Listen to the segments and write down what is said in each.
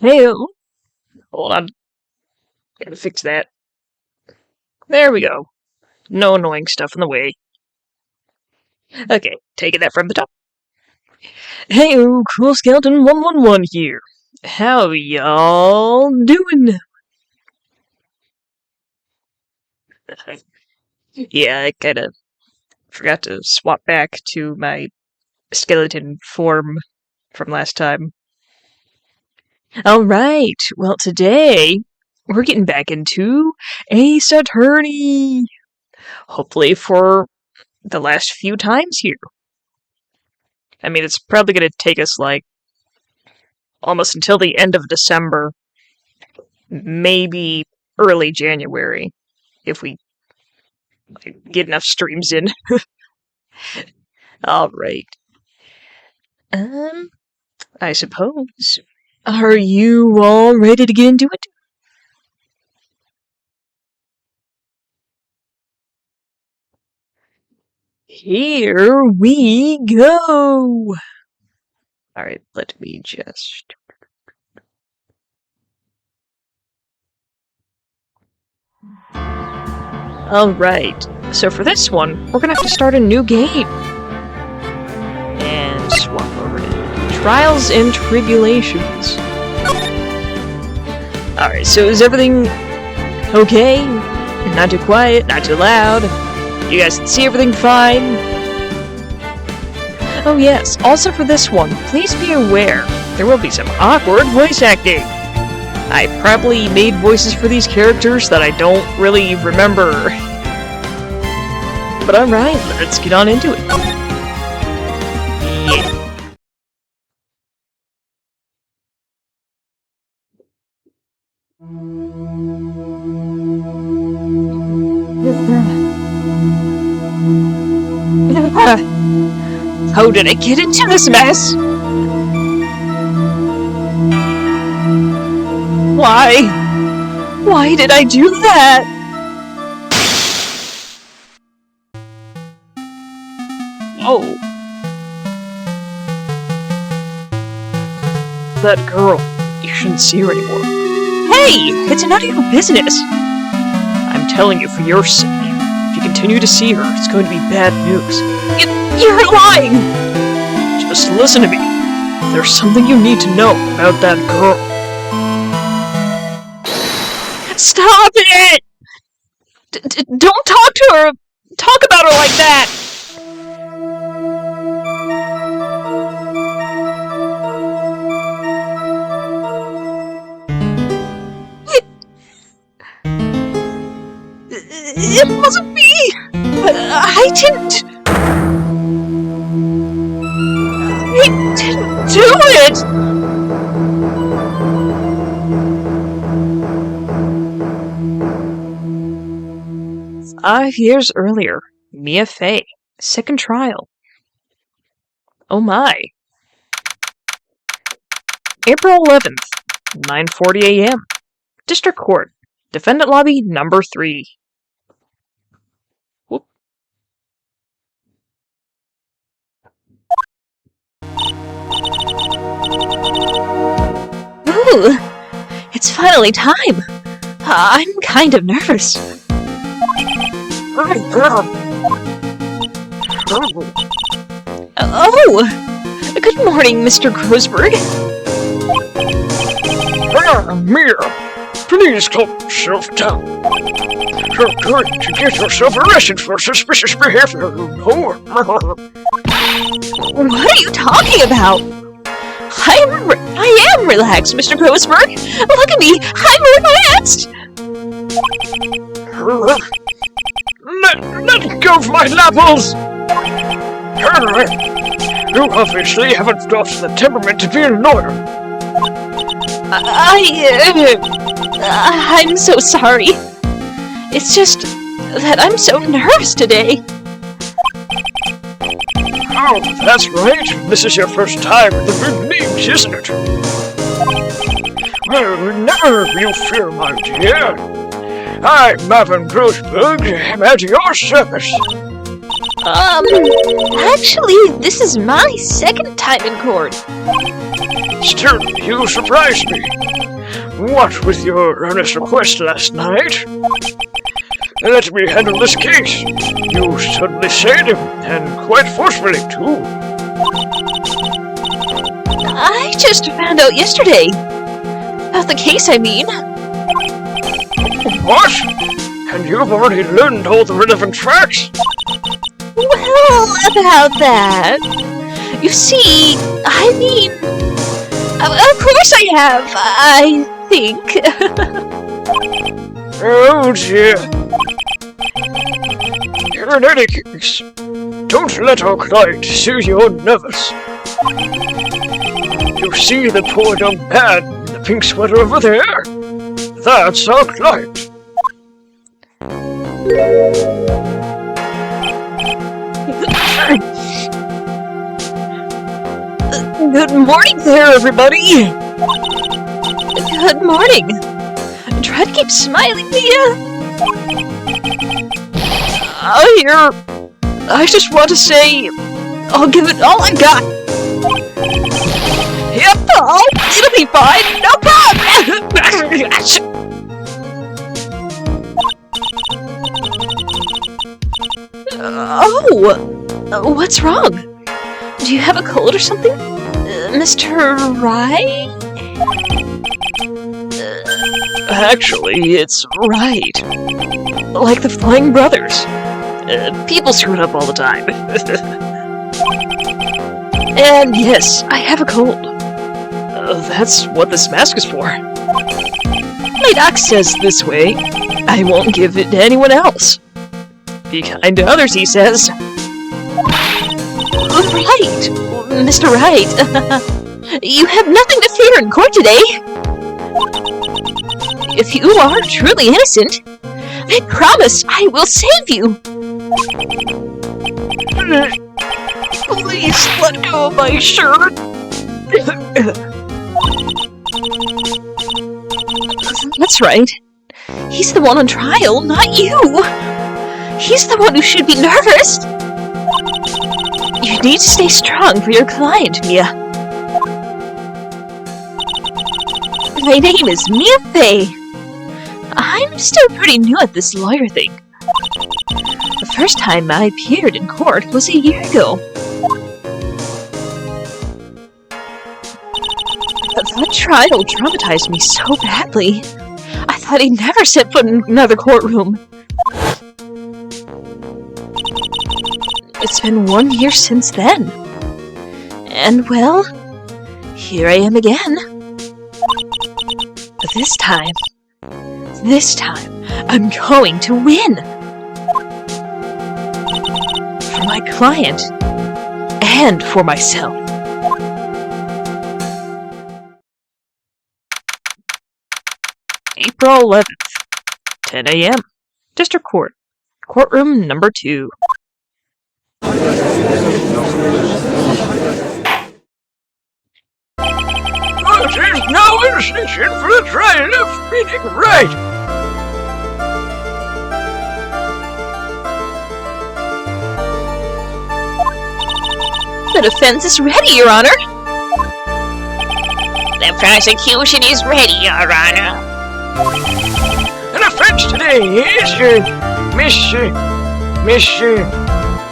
Hey, hold on. Gotta fix that. There we go. No annoying stuff in the way. Okay, taking that from the top. Hey, Cool Skeleton 111 here. How y'all doing? Yeah, I kinda forgot to swap back to my skeleton form from last time. Alright, well today, we're getting back into Ace Attorney! Hopefully for the last few times here. I mean, it's probably gonna take us, like, almost until the end of December. Maybe early January, if we get enough streams in. Alright. I suppose. Are you all ready to get into it? Here we go! Alright, let me just... Alright, so for this one, we're gonna have to start a new game. And swap over to Trials and Tribulations. Alright, so is everything okay? Not too quiet, not too loud? You guys can see everything fine? Oh yes, also for this one, please be aware, there will be some awkward voice acting. I probably made voices for these characters that I don't really remember. But alright, let's get on into it. Yeah. How did I get into this mess? Why? Why did I do that? Oh. That girl. You shouldn't see her anymore. Hey! It's none of your business! I'm telling you for your sake. If you continue to see her, it's going to be bad news. You're lying! Just listen to me. There's something you need to know about that girl. Stop it! Don't talk to her! Talk about her like that! It wasn't me! I didn't do it! 5 years earlier, Mia Fey, second trial. Oh my. April 11th, 9:40 a.m. District Court, Defendant Lobby number 3. Whoop. Ooh, it's finally time. I'm kind of nervous. Oh! Good morning, Mr. Grossberg. Mia, please calm yourself down. You're going to get yourself arrested for suspicious behavior, you know. What are you talking about? I am relaxed, Mr. Grossberg. Look at me, I'm relaxed. Let go of my lapels! You obviously haven't got the temperament to be a lawyer. I'm so sorry. It's just that I'm so nervous today. Oh, that's right. This is your first time in the big leagues, isn't it? Well, never you fear, my dear. I'm Marvin Grossberg. I'm at your service. Actually, this is my second time in court. Still, you surprised me. What with your earnest request last night? Let me handle this case. You suddenly saved him, and quite forcefully, too. I just found out yesterday. About the case, I mean. What? And you've already learned all the relevant facts? Well, about that. You see, I mean... Of course I have, I think. Oh dear. In any case, don't let our client see you're nervous. You see the poor young man in the pink sweater over there? That's our client. Good morning there, everybody! Good morning! Try to keep smiling, Mia! I just want to say, I'll give it all I got! Yep, it'll be fine, no problem! What's wrong? Do you have a cold or something? Mr. Wright? Actually, it's Wright. Like the Flying Brothers. People screw it up all the time. And yes, I have a cold. That's what this mask is for. My doc says this way, I won't give it to anyone else. Be kind to others, he says. Right, Mr. Wright. You have nothing to fear in court today. If you are truly innocent, I promise I will save you. Please let go of my shirt. That's right. He's the one on trial, not you. He's the one who should be nervous. You need to stay strong for your client, Mia. My name is Mia Fey. I'm still pretty new at this lawyer thing. The first time I appeared in court was a year ago. That trial traumatized me so badly. I thought I'd never set foot in another courtroom. It's been 1 year since then. And well, here I am again. But this time, I'm going to win! For my client, and for myself. April 11th, 10 a.m. District Court, Courtroom number 2. Court is now in session for the trial of Phoenix Wright. The defense is ready, Your Honor. The prosecution is ready, Your Honor. The defense today is, Miss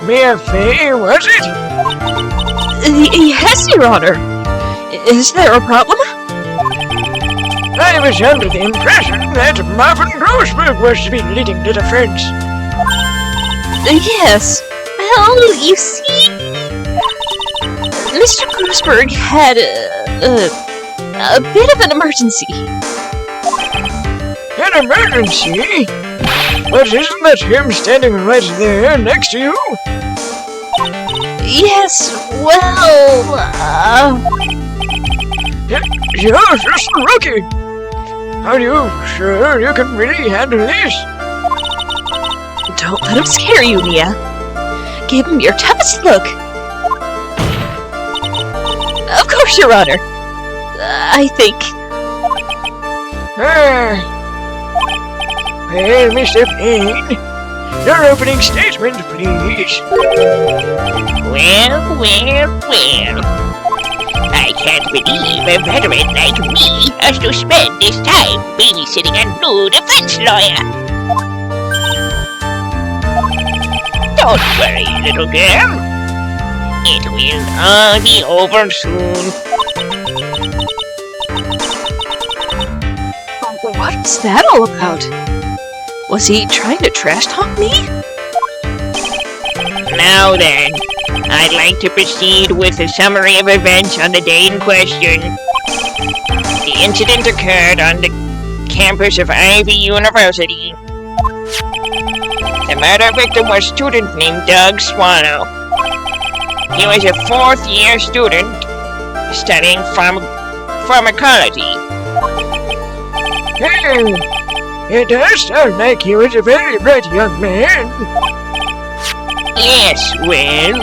Mia Fey, was it? Yes, Your Honor. Is there a problem? I was under the impression that Marvin Grossberg was to be leading the defense. Yes. Well, you see, Mr. Grossberg had a bit of an emergency. An emergency? But isn't that him standing right there next to you? Yes, well, You're just a rookie. Are you sure you can really handle this? Don't let him scare you, Mia. Give him your toughest look. Of course, Your Honor. I think. Well, Mr. Payne, Your opening statement, please. Well, well, well. I can't believe a veteran like me has to spend his time babysitting a new defense lawyer. Don't worry, little girl. It will all be over soon. What's that all about? Was he trying to trash talk me? Now then, I'd like to proceed with a summary of events on the day in question. The incident occurred on the campus of Ivy University. The murder victim was a student named Doug Swallow. He was a fourth-year student studying pharmacology. Hey, it does sound like he was a very bright young man. Yes, well,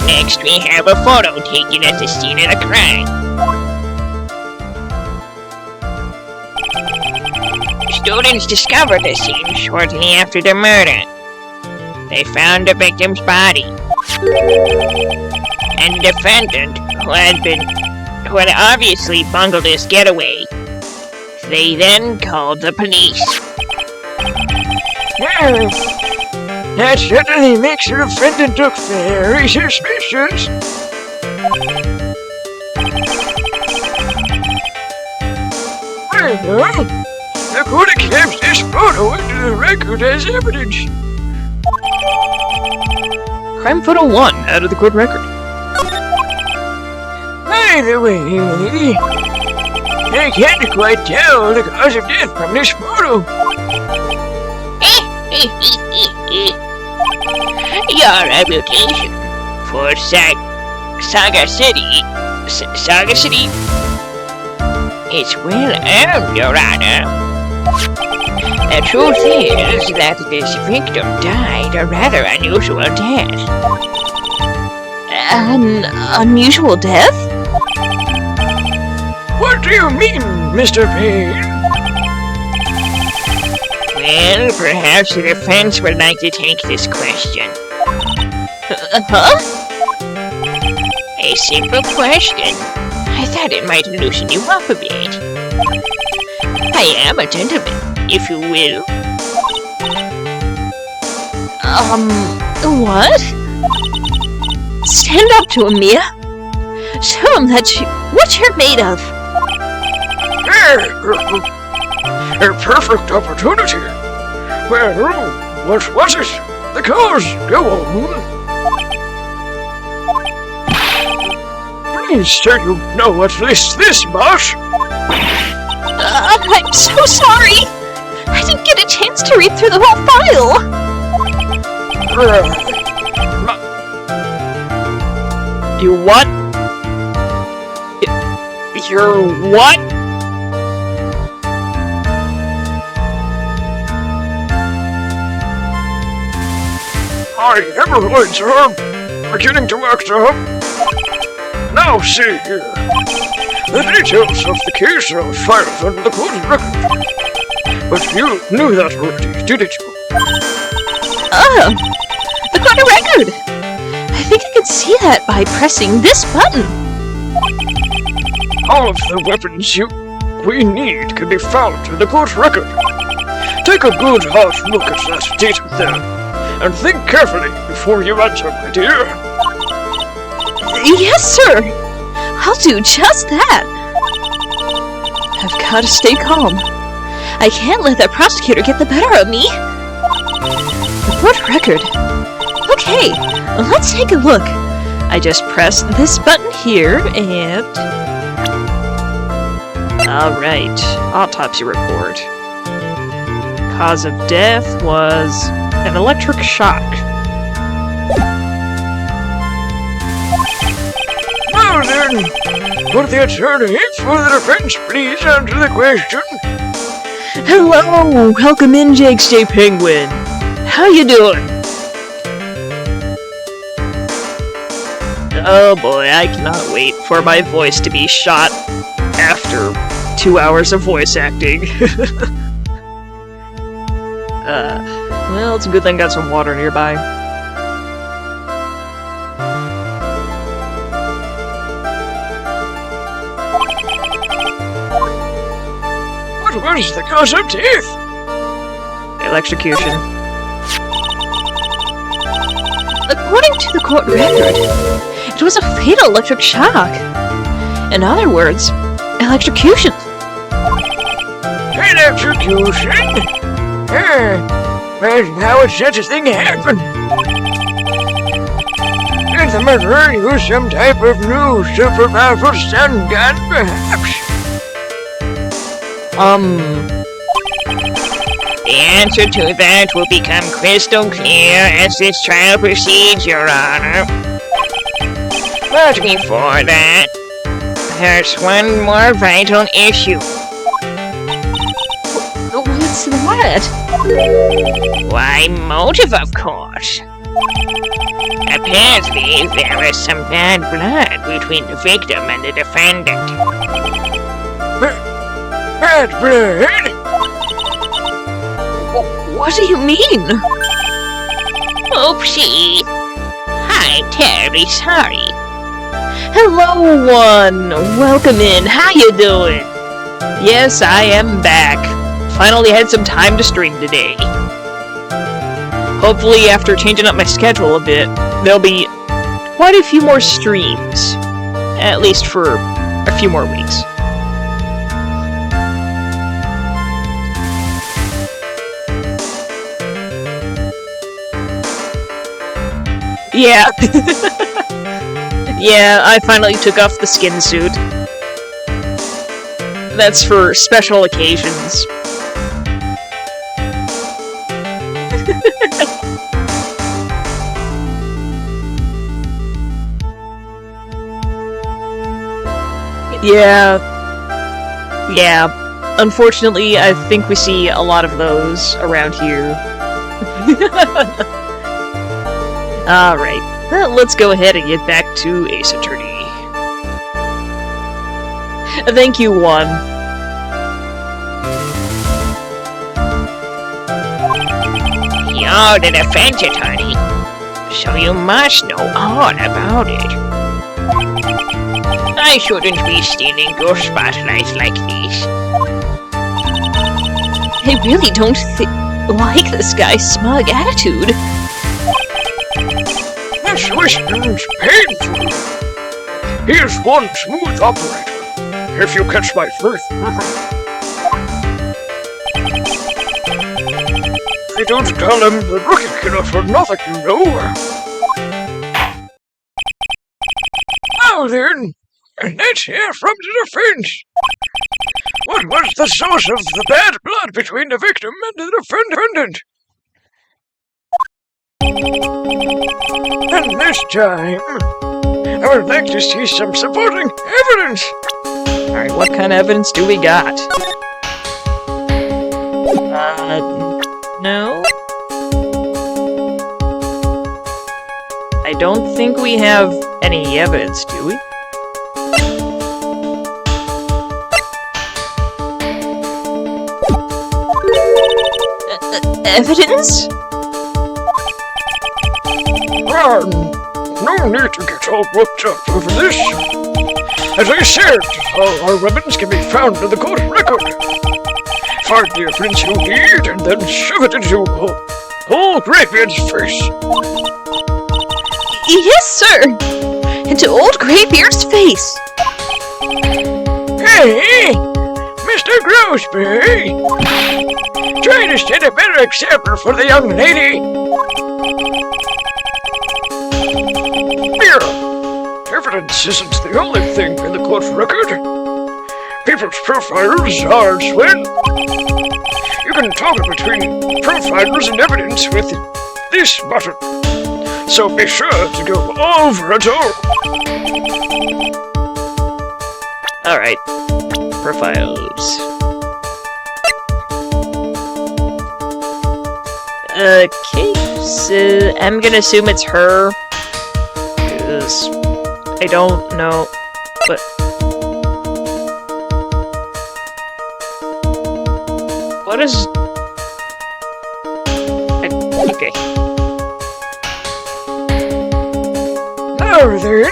next we have a photo taken at the scene of the crime. Students discovered the scene shortly after the murder. They found the victim's body. And the defendant, who had obviously bungled his getaway. They then called the police. Yeah, that certainly makes the defendant look very suspicious. Well, the court accepts this photo into the record as evidence. Crime photo 1 out of the court record. By the way, I can't quite tell the cause of death from this photo. Your reputation for Saga City is well earned, Your Honor. The truth is that this victim died a rather unusual death. An unusual death? What do you mean, Mr. Payne? Well, perhaps the defense would like to take this question. Huh? A simple question. I thought it might loosen you up a bit. I am a gentleman, if you will. What? Stand up to him, Mia. Show him what you're made of. A perfect opportunity. Well, what was it? The cause, go on. Please say you know at least this much. I'm so sorry. I didn't get a chance to read through the whole file. You what? You're what? My hemorrhoids are beginning to act up. Now see here. The details of the case are filed under the court record. But you knew that already, didn't you? The court record. I think I can see that by pressing this button. All of the weapons we need can be found in the court record. Take a good hard look at that data there, and think carefully before you answer, my dear. Yes, sir. I'll do just that. I've got to stay calm. I can't let that prosecutor get the better of me. The court record. Okay, let's take a look. I just press this button here and... Alright, autopsy report. Cause of death was an electric shock. Well then, would the attorney for the defense please answer the question? Hello, welcome in, Jake J. Penguin. How you doing? Oh boy, I cannot wait for my voice to be shot after 2 hours of voice acting. Well, it's a good thing I got some water nearby. What was the cause of death? Electrocution. According to the court record, it was a fatal electric shock. In other words, electrocution. Electrocution? But how would such a thing happen? Did the murderer use some type of new super powerful stun gun, perhaps? The answer to that will become crystal clear as this trial proceeds, Your Honor. But before that, there's one more vital issue. What's that? Why, motive, of course. Apparently, there was some bad blood between the victim and the defendant. Bad blood? What do you mean? Oopsie. I'm terribly sorry. Hello, one. Welcome in. How you doing? Yes, I am back. Finally had some time to stream today. Hopefully, after changing up my schedule a bit, there'll be quite a few more streams. At least for a few more weeks. Yeah. Yeah, I finally took off the skin suit. That's for special occasions. Yeah. Unfortunately, I think we see a lot of those around here. Alright, well, let's go ahead and get back to Ace Attorney. Thank you, Juan. You're the defense attorney, so you must know all about it. I shouldn't be stealing your spotlight like this. I really don't like this guy's smug attitude. This whisper's painful. Here's one smooth operator, if you catch my drift. They don't tell him the rookie killer for nothing, you know. Now then, let's hear from the defense. What was the source of the bad blood between the victim and the defendant? And this time, I would like to see some supporting evidence. Alright, what kind of evidence do we got? No? I don't think we have any evidence, do we? Evidence? No need to get all worked up over this. As I said, all our weapons can be found in the court record. Find the evidence you need and then shove it into old Greybeard's face. Yes, sir! Into old Greybeard's face! Hey, Mr. Grosby! Try to set a better example for the young lady. Here, evidence isn't the only thing in the court record. People's profiles are as well. You can toggle between profiles and evidence with this button. So be sure to go over it all. Alright. Profiles. Okay, so I'm gonna assume it's her. Because I don't know. But what is... Okay. Now then,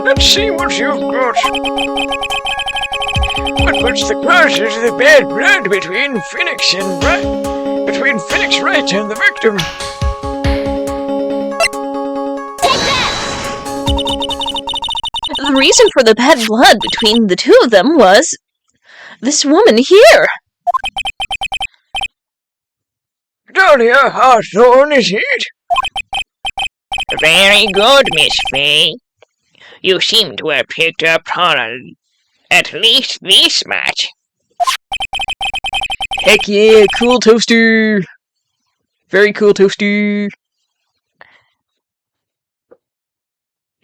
let's see what you've got. What puts the causes of the bad blood between Phoenix and Wright? Between Phoenix Wright and the victim? The reason for the bad blood between the two of them was this woman here. Dahlia Hawthorne, is it? Very good, Miss Fay. You seem to have picked up on at least this much. Heck yeah, cool toaster. Very cool toaster.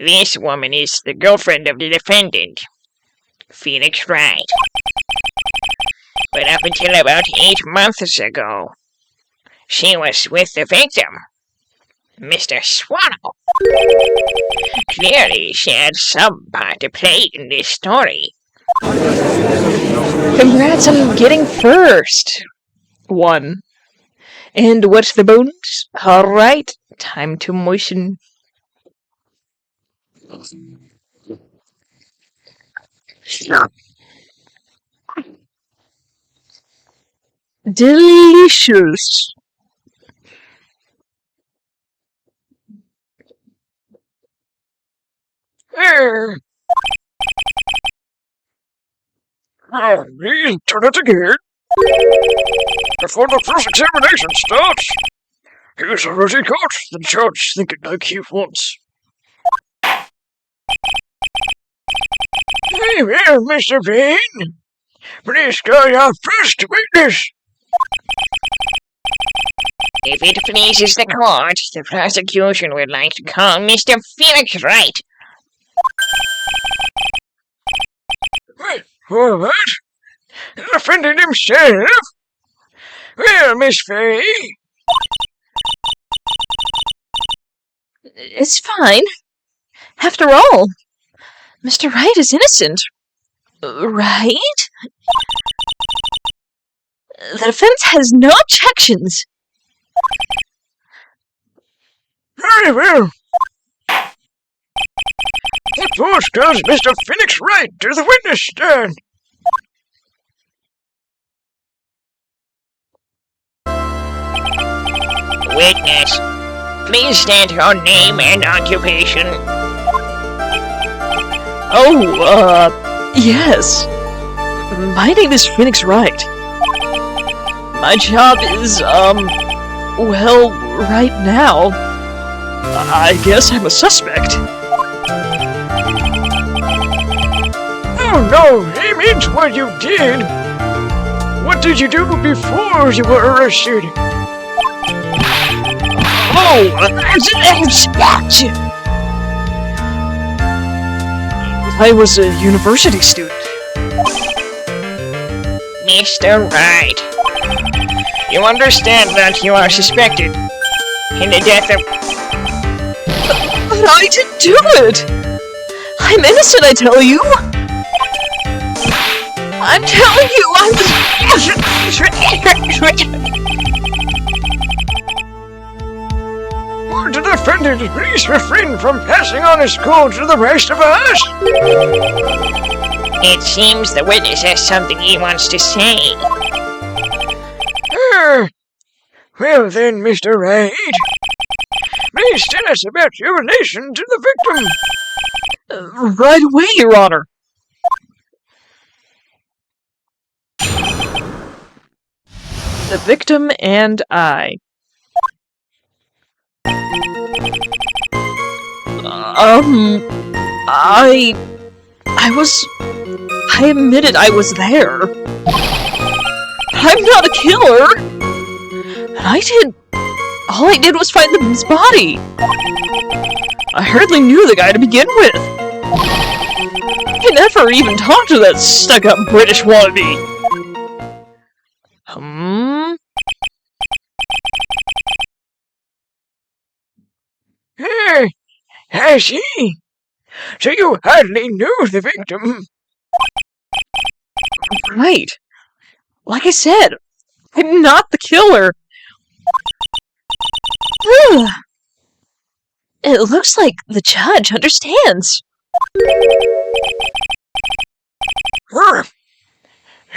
This woman is the girlfriend of the defendant, Phoenix Wright. But up until about 8 months ago, she was with the victim, Mr. Swallow. Clearly, she had some part to play in this story. Congrats on getting first. 1. And what's the bonus? Alright, time to moisten. Delicious. Please turn it again. Before the first examination starts. He's already got the judge thinking like he wants. Hey there, Mr. Vane. Please call your first witness. If it pleases the court, the prosecution would like to call Mr. Phoenix Wright. Wait, what? The defendant himself? Well, Miss Fay. It's fine. After all, Mr. Wright is innocent. Right? The defense has no objections. Very well. That force calls Mr. Phoenix Wright to the witness stand. Witness, please state your name and occupation. Oh, yes. My name is Phoenix Wright. My job is, well, right now, I guess I'm a suspect. Oh no, he means what you did. What did you do before you were arrested? Oh, I was a university student. Mr. Wright, you understand that you are suspected in the death of... But I didn't do it! I'm innocent, I tell you! I'm telling you, I Would the defendant please refrain from passing on his code to the rest of us? It seems the witness has something he wants to say. Well then, Mr. Wright, please tell us about your relation to the victim. Right away, Your Honor. The victim and I. I admitted I was there. I'm not a killer. And all I did was find his body. I hardly knew the guy to begin with. I never even talked to that stuck-up British wannabe. I see. So you hardly knew the victim. Right. Like I said, I'm not the killer. It looks like the judge understands.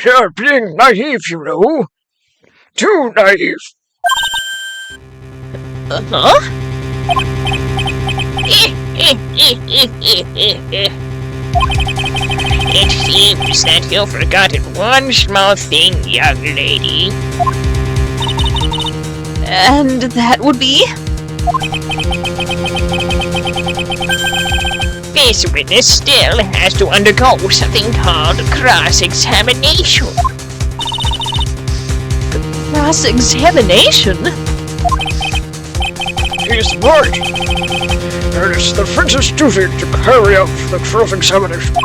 You're being naive, you know. Too naive. Huh? It seems that you've forgotten one small thing, young lady. And that would be? This witness still has to undergo something called cross-examination. Cross-examination? He's right. It is the defense's duty to carry out the cross-examination.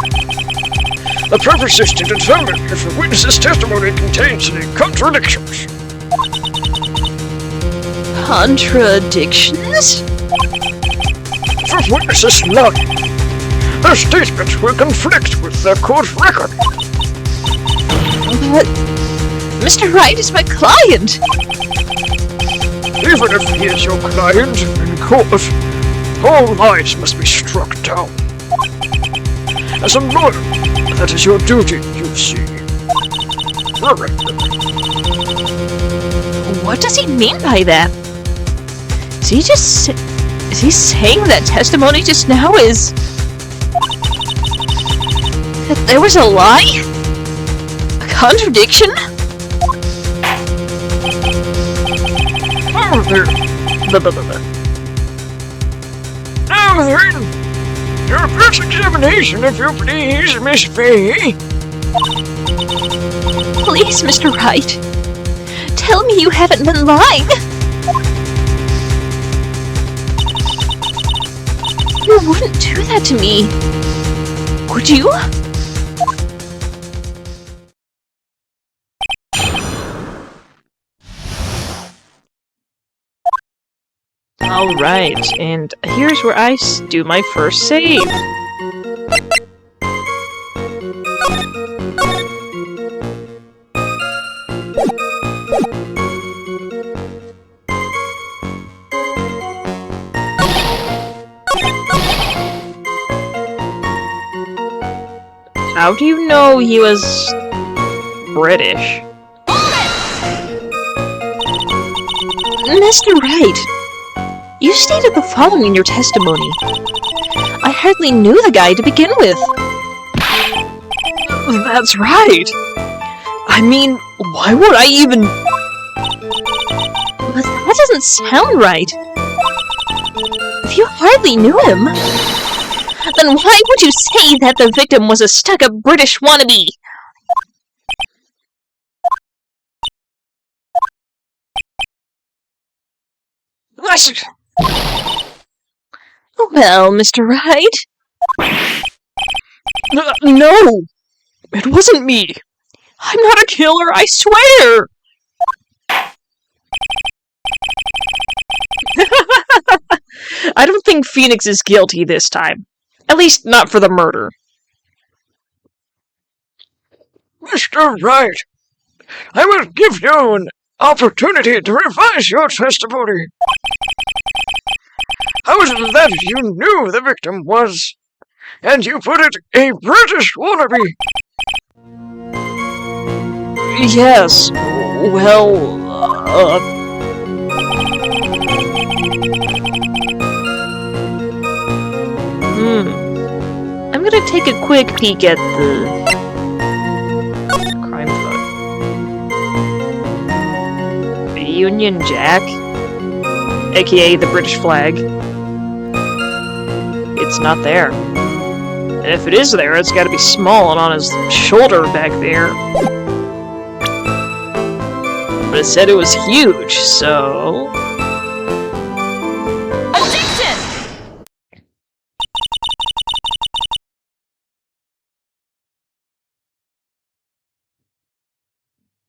The purpose is to determine if the witness's testimony contains any contradictions. Contradictions? If witnesses lie, their statements will conflict with the court record. But Mr. Wright is my client. Even if he is your client in court, all lies must be struck down. As a lawyer, that is your duty, you see. What does he mean by that? Is he saying that testimony just now is... that there was a lie? A contradiction? Now then, your cross-examination, if you please, Miss Fay. Please, Mr. Wright. Tell me you haven't been lying. You wouldn't do that to me, would you? Alright, and here's where I do my first save. How do you know he was British? Mr. Wright, you stated the following in your testimony. I hardly knew the guy to begin with. That's right. I mean, why would I even... But that doesn't sound right. If you hardly knew him, then why would you say that the victim was a stuck-up British wannabe? Well, Mr. Wright? No! It wasn't me! I'm not a killer, I swear! I don't think Phoenix is guilty this time. At least not for the murder. Mr. Wright, I will give you an opportunity to revise your testimony. How is it that you knew the victim was, and you put it, a British wannabe? Yes, well, I'm gonna take a quick peek at the crime photo. The Union Jack, aka the British flag. It's not there. And if it is there, it's gotta be small and on his shoulder back there. But it said it was huge, so...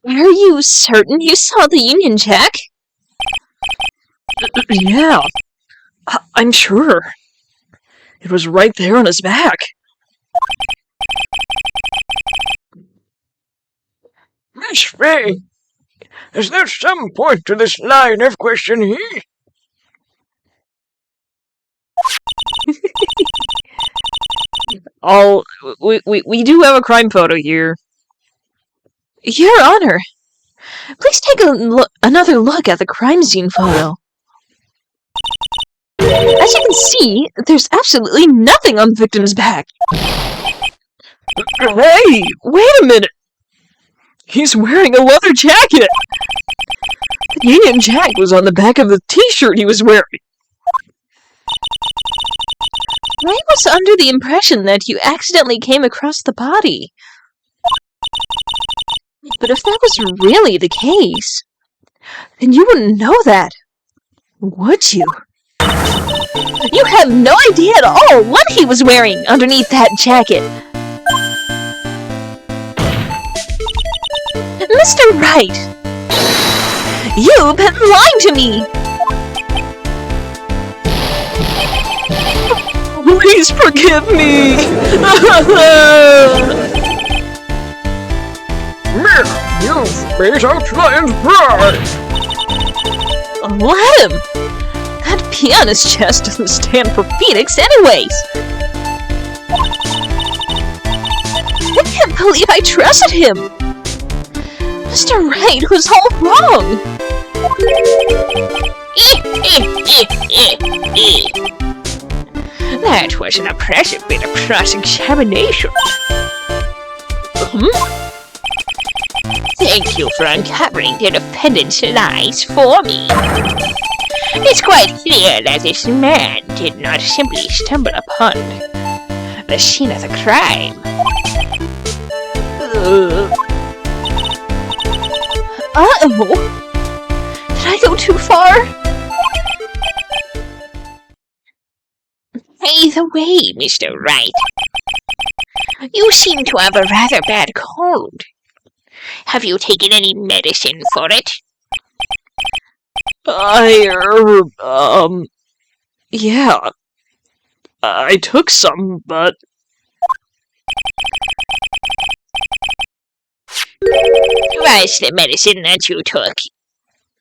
Are you certain you saw the Union Jack? Yeah, I'm sure. It was right there on his back. Miss Fay, is there some point to this line of questioning? We do have a crime photo here. Your Honor, please take another look at the crime scene photo. As you can see, there's absolutely nothing on the victim's back. Hey, wait a minute! He's wearing a leather jacket! The Union Jack was on the back of the t-shirt he was wearing. Wright was under the impression that you accidentally came across the body. But if that was really the case, then you wouldn't know that, would you? You have no idea at all what he was wearing underneath that jacket. Mr. Wright, you've been lying to me. Please forgive me. You've beat out Lion's pride! Let him! That pea on his chest doesn't stand for Phoenix anyways! I can't believe I trusted him! Mr. Wright was all wrong! That was an impressive bit of cross-examination. Thank you for uncovering the defendant's lies for me. It's quite clear that this man did not simply stumble upon the scene of the crime. Did I go too far? Either way, Mr. Wright, you seem to have a rather bad cold. Have you taken any medicine for it? Yeah. I took some, but... Was the medicine that you took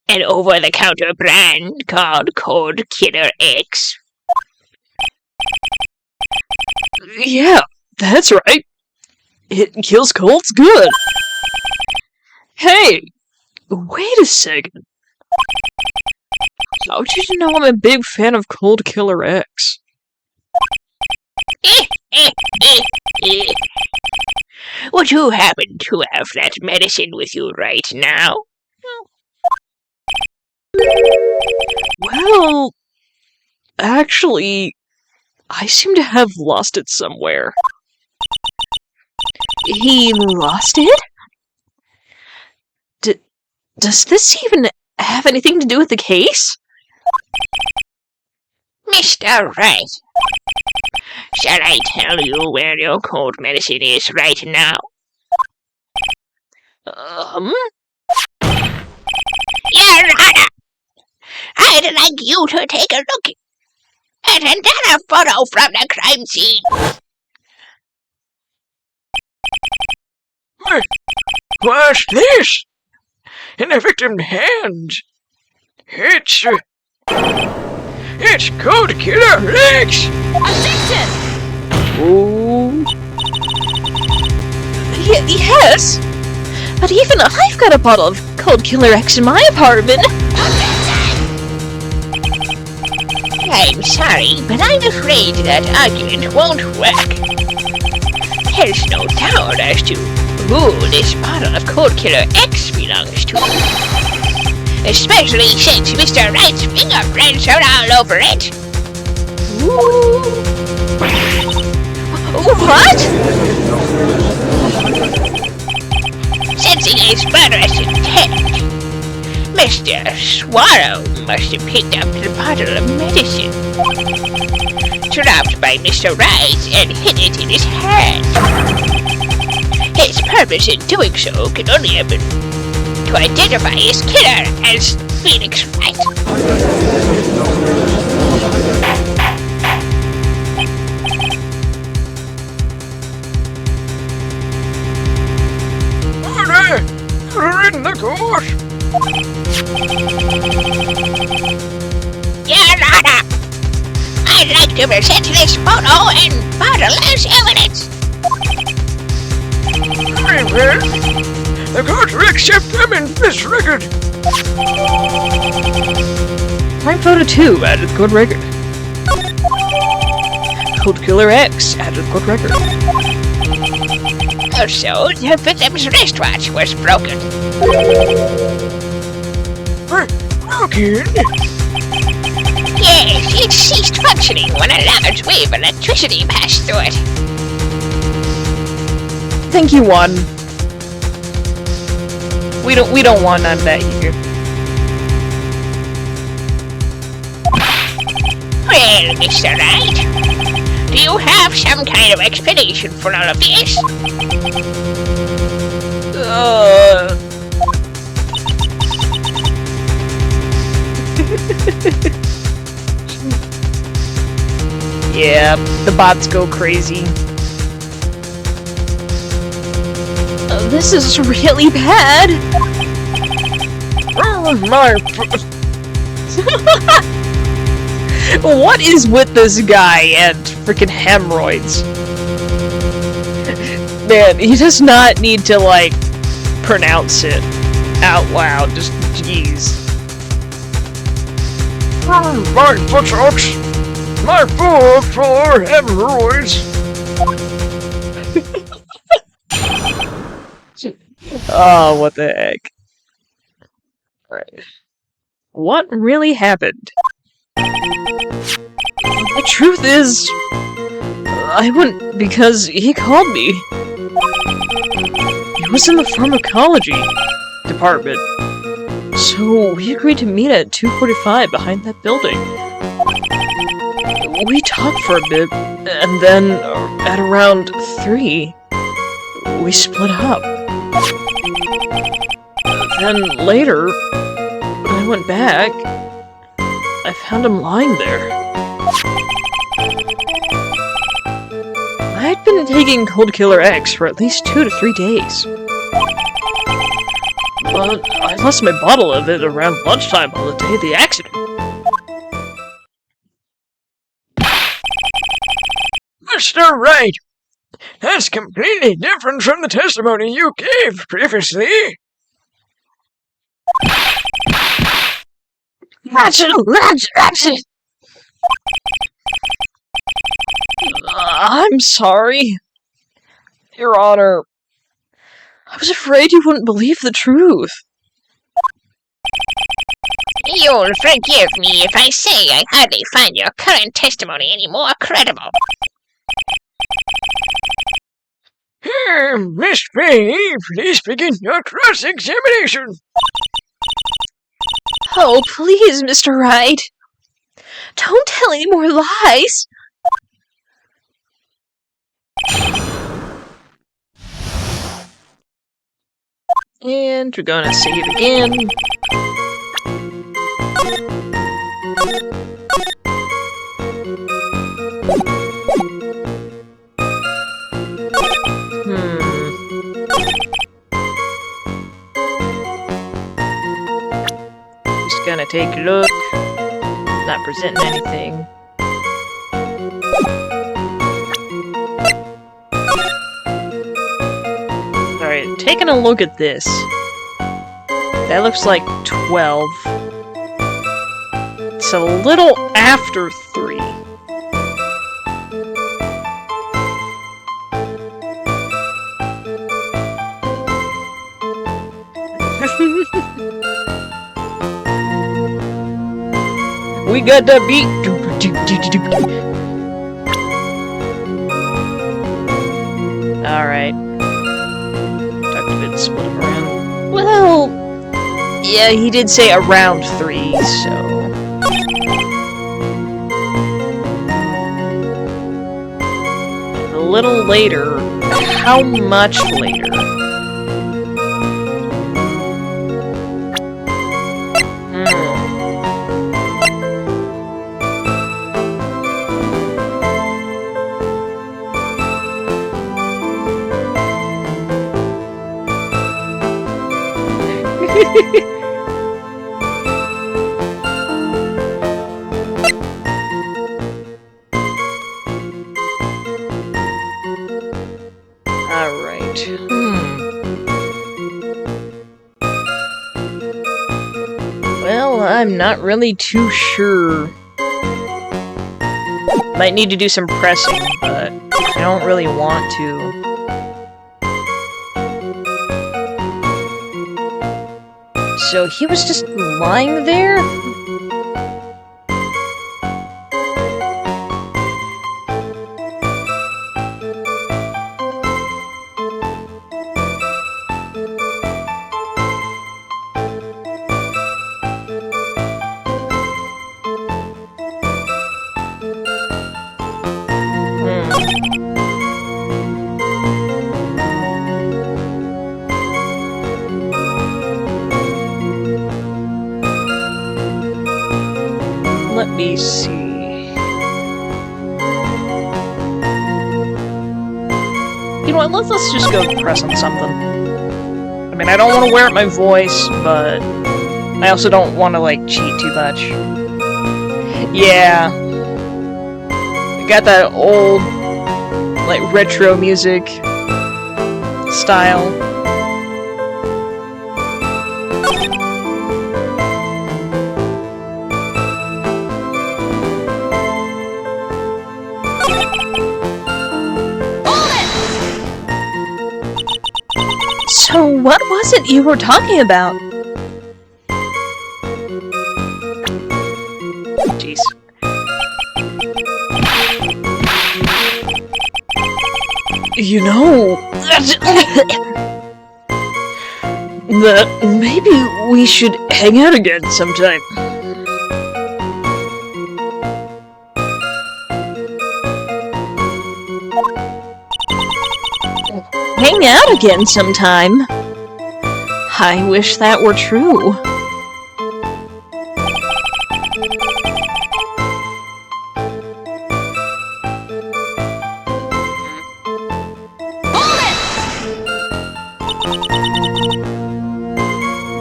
an over-the-counter brand called Cold Killer X? Yeah, that's right. It kills colds good. Hey, wait a second. How did you know I'm a big fan of Cold Killer X? Would you happen to have that medicine with you right now? Well, actually, I seem to have lost it somewhere. He lost it? Does this even have anything to do with the case? Mr. Wright, shall I tell you where your cold medicine is right now? Your Honor, I'd like you to take a look at another photo from the crime scene. What's this? In the victim's hand. It's Cold Killer X! Objection! Oh. Yes! But even I've got a bottle of Cold Killer X in my apartment! I'm sorry, but I'm afraid that argument won't work. There's no doubt as to who this bottle of Cold Killer X belongs to. Especially since Mr. Wright's fingerprints are all over it. What? Sensing his murderous intent, Mr. Swallow must have picked up the bottle of medicine dropped by Mr. Wright and hid it in his hand. His purpose in doing so can only have been to identify his killer as Phoenix Wright. We're in the court! Your Honor, I'd like to present this photo and bottle as evidence. Amen. I got to accept them in this record. Crime Photo 2 added good record. Cold Killer X added good record. Also, the victim's wristwatch was broken. Broken? Yes, it ceased functioning when a large wave of electricity passed through it. Think you won. We don't want none of that here. Well, Mr. Wright, do you have some kind of explanation for all of this? Yeah, the bots go crazy. This is really bad. Oh, my... What is with this guy and freaking hemorrhoids? Man, he does not need to, like, pronounce it out loud. Just, jeez. My buttocks. My foot for hemorrhoids. Oh, what the heck. Alright. What really happened? The truth is, I went because he called me. He was in the pharmacology department. So we agreed to meet at 2:45 behind that building. We talked for a bit, and then at around 3, we split up. Then later, when I went back, I found him lying there. I'd been taking Cold Killer X for at least 2 to 3 days. But I lost my bottle of it around lunchtime on the day of the accident. Mr. Wright, that's completely different from the testimony you gave previously. I'm sorry. Your Honor, I was afraid you wouldn't believe the truth. You'll forgive me if I say I hardly find your current testimony any more credible. Miss Fay, please begin your cross-examination. Oh, please, Mr. Wright. Don't tell any more lies. And we're gonna save again. Just gonna take a look. Not presenting anything. Alright, taking a look at this. That looks like 12. It's a little after 3. We got the beat. Alright. Talked a bit, split him around. Well, yeah, he did say around 3, so. A little later. How much later? Well, I'm not really too sure. Might need to do some pressing, but I don't really want to. So he was just lying there? Let me see. You know what, let's just go press on something. I mean, I don't want to wear out my voice, but I also don't want to, like, cheat too much. Yeah. I got that old, like, retro music style. So what was it you were talking about? Jeez. You know, that maybe we should hang out again sometime. Hang out again sometime? I wish that were true.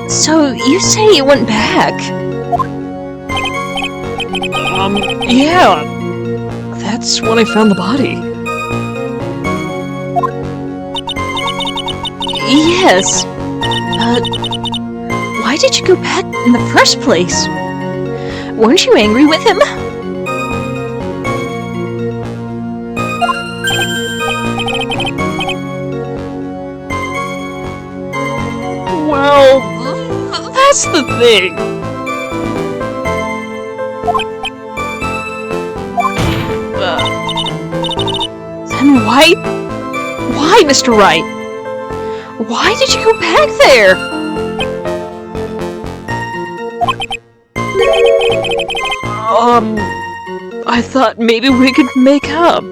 So, you say you went back? Yeah. That's when I found the body. Yes, but why did you go back in the first place? Weren't you angry with him? Well, that's the thing. Then why, Mr. Wright? Why did you go back there? I thought maybe we could make up.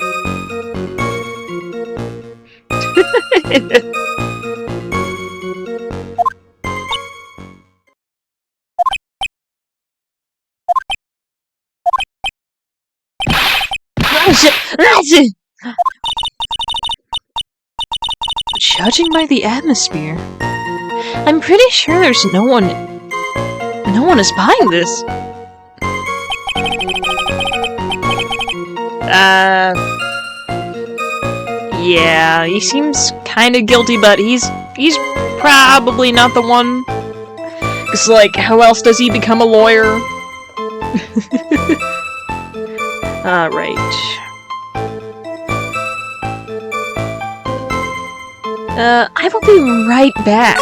Judging by the atmosphere, I'm pretty sure there's no one is buying this. Yeah, he seems kinda guilty, but he's probably not the one. 'Cause, like, how else does he become a lawyer? Alright. I will be right back.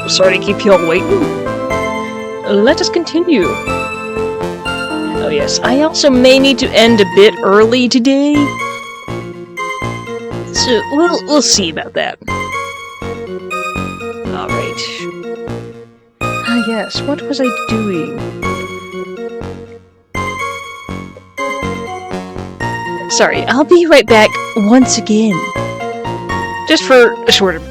sorry to keep you all waiting. Let us continue. Oh yes, I also may need to end a bit early today. So, we'll see about that. Alright. Ah yes, what was I doing? Sorry, I'll be right back once again. Just for a short...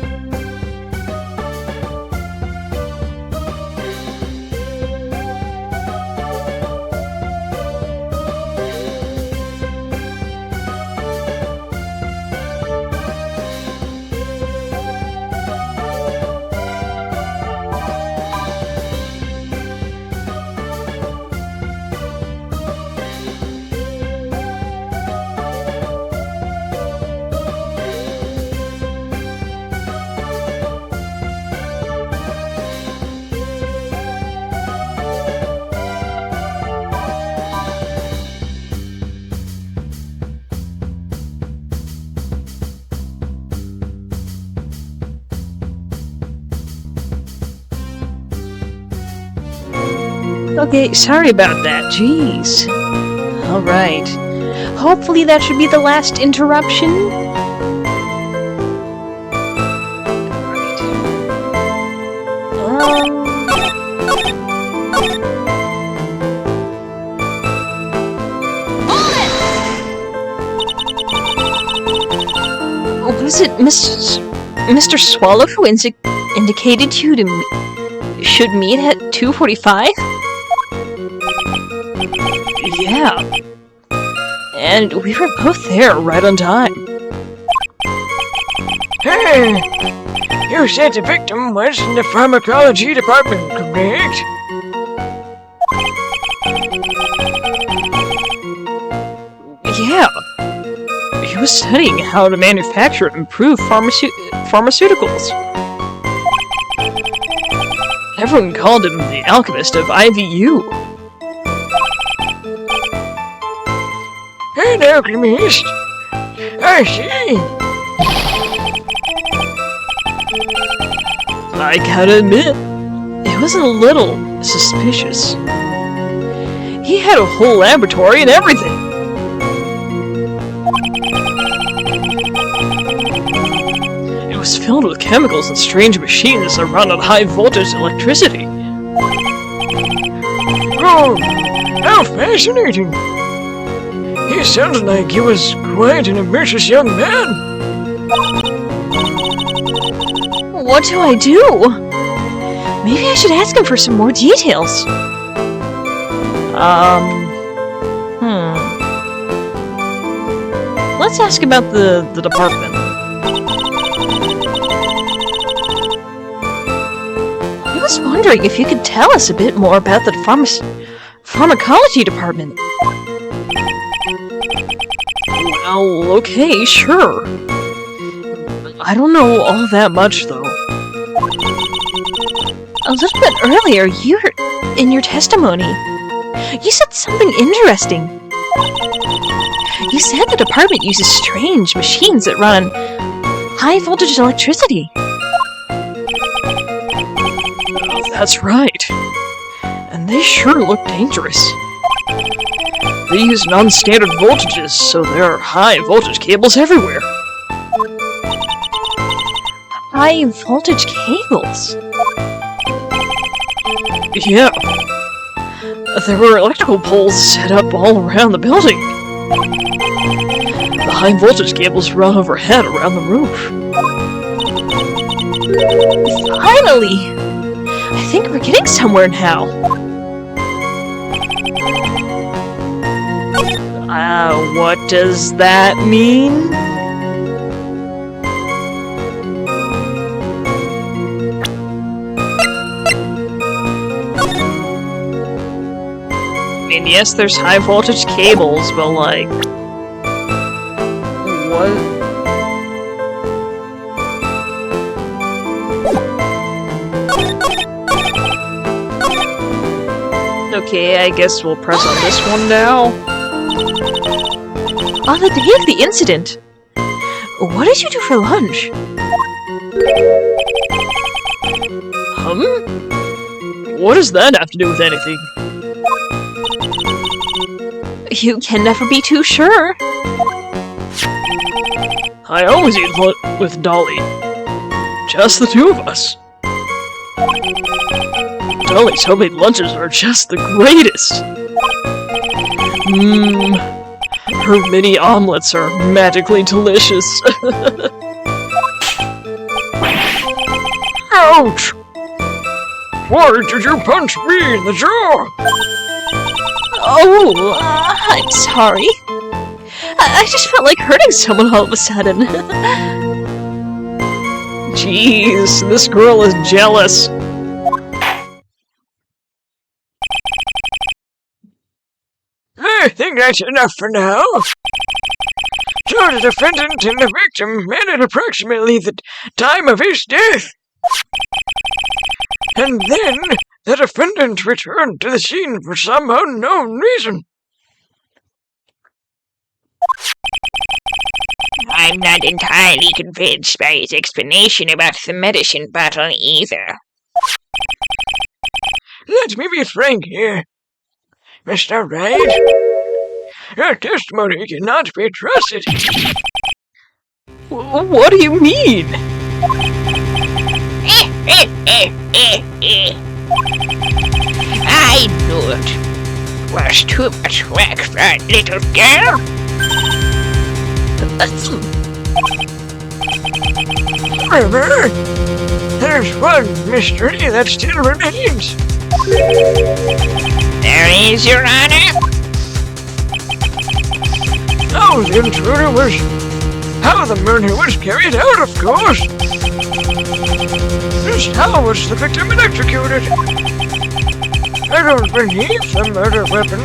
Okay, sorry about that, jeez. Alright. Hopefully that should be the last interruption. Was it Mr. Swallow who indicated you to should meet at 2:45? Yeah. And we were both there right on time. Hey! You said the victim was in the pharmacology department, correct? Yeah. He was studying how to manufacture and improve pharmaceuticals. Everyone called him the alchemist of IVU. An alchemist? I see. I gotta admit, it was a little suspicious. He had a whole laboratory and everything. It was filled with chemicals and strange machines that run on high voltage electricity. Oh, how fascinating! He sounded like he was quite an ambitious young man. What do I do? Maybe I should ask him for some more details. Let's ask about the department. I was wondering if you could tell us a bit more about the pharmacology department. Well, okay, sure. I don't know all that much, though. A little bit earlier, in your testimony, you said something interesting. You said the department uses strange machines that run on high-voltage electricity. That's right. And they sure look dangerous. They use non-standard voltages, so there are high-voltage cables everywhere. High-voltage cables? Yeah. There were electrical poles set up all around the building. The high-voltage cables run overhead around the roof. Finally! I think we're getting somewhere now. What does that mean? I mean, yes, there's high voltage cables, but like... what? Okay, I guess we'll press on this one now. On the day of the incident, what did you do for lunch? Oh What does that have to do with anything? You can never be too sure. I always eat with Dolly. Just the two of us. Dolly's homemade lunches are just the greatest. Her mini omelets are magically delicious. Ouch! Why did you punch me in the jaw? Oh, I'm sorry. I just felt like hurting someone all of a sudden. Jeez, this girl is jealous. I think that's enough for now. So the defendant and the victim met at approximately the time of his death. And then the defendant returned to the scene for some unknown reason. I'm not entirely convinced by his explanation about the medicine bottle either. Let me be frank here, Mr. Wright. Your testimony cannot be trusted. What do you mean? I knew it. Was too much work for a little girl. However, there's one mystery that still remains. There is, Your Honor. How the intruder was... How the murder was carried out, of course. Just how was the victim electrocuted? I don't believe the murder weapon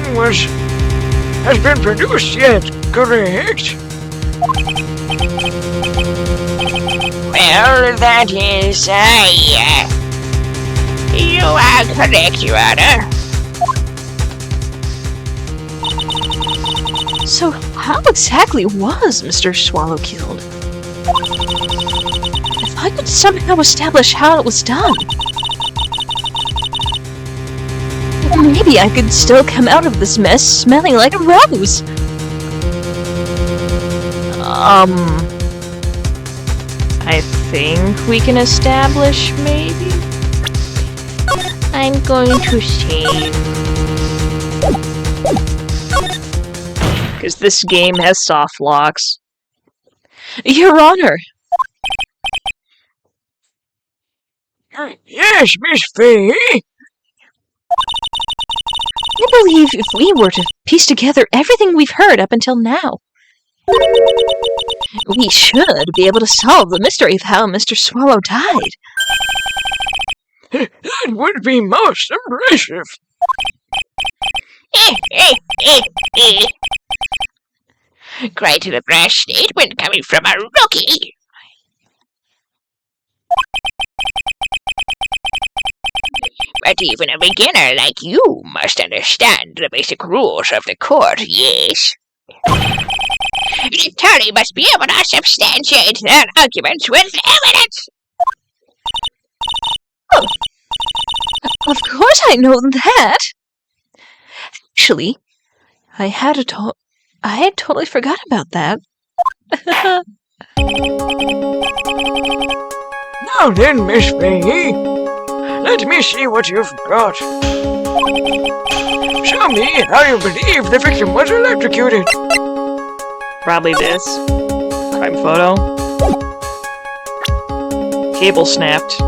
has been produced yet, correct? Well, that is, you are correct, Your Honor. So, how exactly was Mr. Swallow killed? If I could somehow establish how it was done, maybe I could still come out of this mess smelling like a rose. I think we can establish, maybe? I'm going to say... Because this game has soft locks. Your Honor! Yes, Miss Fay. I believe if we were to piece together everything we've heard up until now, we should be able to solve the mystery of how Mr. Swallow died. That would be most impressive. Quite a brash statement coming from a rookie. But even a beginner like you must understand the basic rules of the court, yes? The attorney must be able to substantiate their arguments with evidence. Oh, of course I know that. Actually, I had totally forgot about that. Now then, Miss Fay, let me see what you've got. Show me how you believe the victim was electrocuted. Probably this. Crime photo. Cable snapped.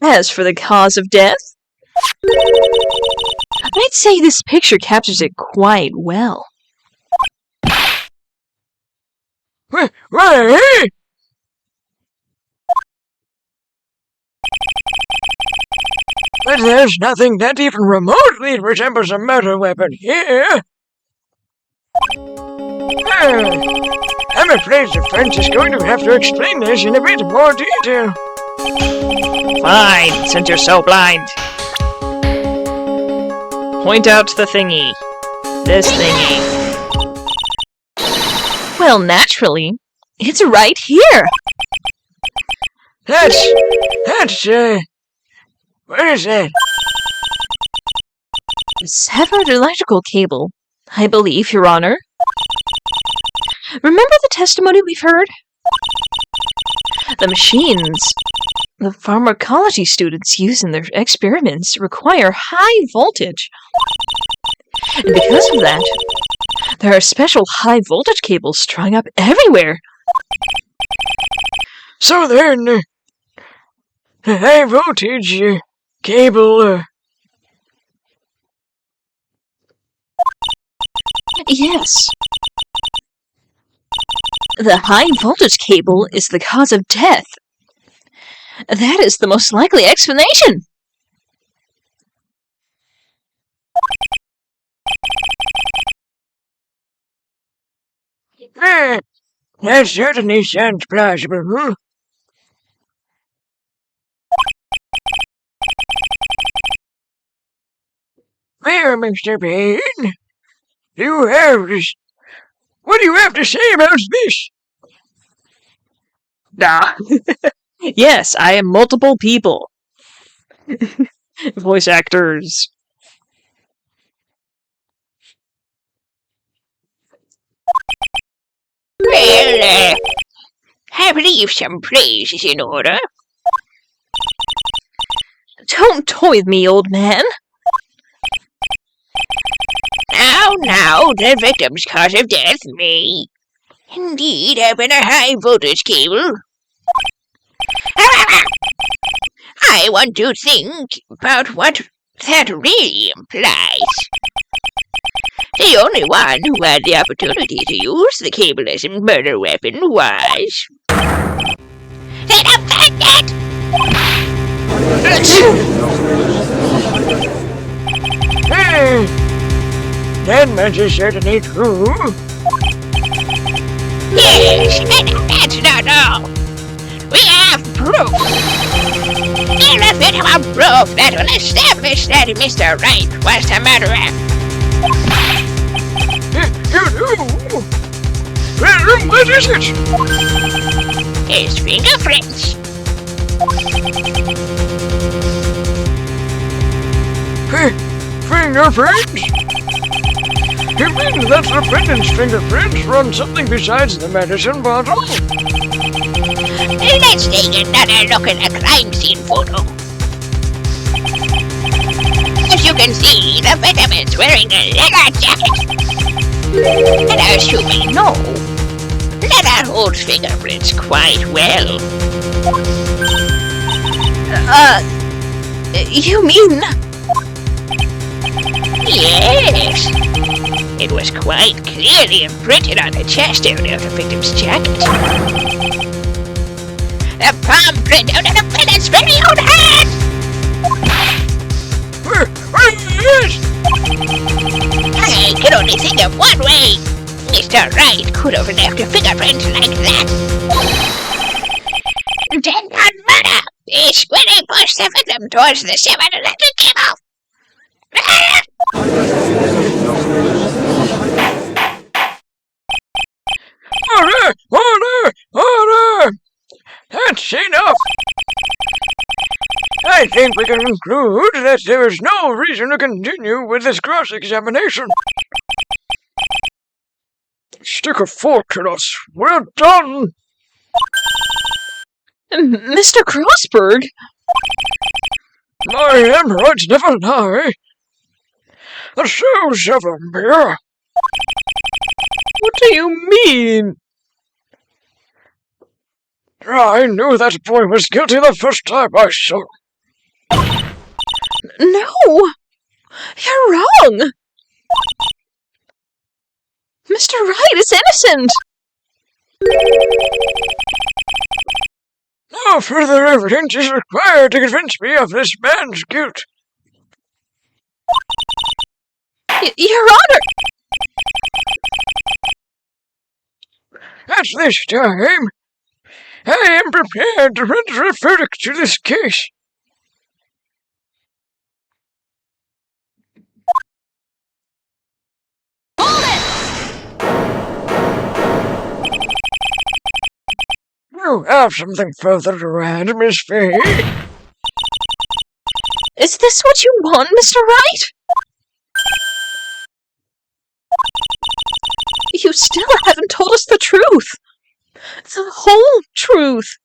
As for the cause of death, I'd say this picture captures it quite well. Wait! But there's nothing that even remotely resembles a murder weapon here. I'm afraid the French is going to have to explain this in a bit more detail. fine, since you're so blind. Point out the thingy. This thingy. Well, naturally, It's right here. That's, what is that? A severed electrical cable, I believe, Your Honor. Remember the testimony we've heard? The machines the pharmacology students use in their experiments require high voltage. And because of that, there are special high voltage cables strung up everywhere. So then, the high voltage cable, Yes. The high voltage cable is the cause of death. That is the most likely explanation. That certainly sounds plausible. Well, Mr. Payne, what do you have to say about this? Nah. Yes, I am multiple people. Voice actors. Well, I believe some praise is in order. Don't toy with me, old man. Now, the victim's cause of death may indeed have been a high voltage cable. I want to think about what that really implies. The only one who had the opportunity to use the cable as a murder weapon was... the defendant! Hey, that much is certainly true. Yes, and that's not all. We have proof. Irrefutable proof that will establish that Mr. Wright was the murderer. You do? Well, what is it? His fingerprints. Fingerprints? You mean that the defendant's fingerprints were on something besides the medicine bottle? Let's take another look at the crime scene photo. As you can see, the victim is wearing a leather jacket. And assuming no, leather holds fingerprints quite well. You mean... Yes. It was quite clearly imprinted on the chest area of the victim's jacket. The palm print of the defendant's very own hand! I can only think of one way. Mr. Wright could have left a fingerprint like that. Then on murder, he squarely pushed the victim towards the severed electric cable. Order! That's enough! I think we can conclude that there is no reason to continue with this cross-examination. Stick a fork in us. We're done! Mr. Crossberg? My hemorrhoids never lie. The shoes of them here. What do you mean? I knew that boy was guilty the first time I saw him. No! You're wrong! Mr. Wright is innocent! No further evidence is required to convince me of this man's guilt. Your Honor! At this time, I am prepared to render a verdict to this case. You have something further to add, Miss Fay? Is this what you want, Mr. Wright? You still haven't told us the truth. The whole truth.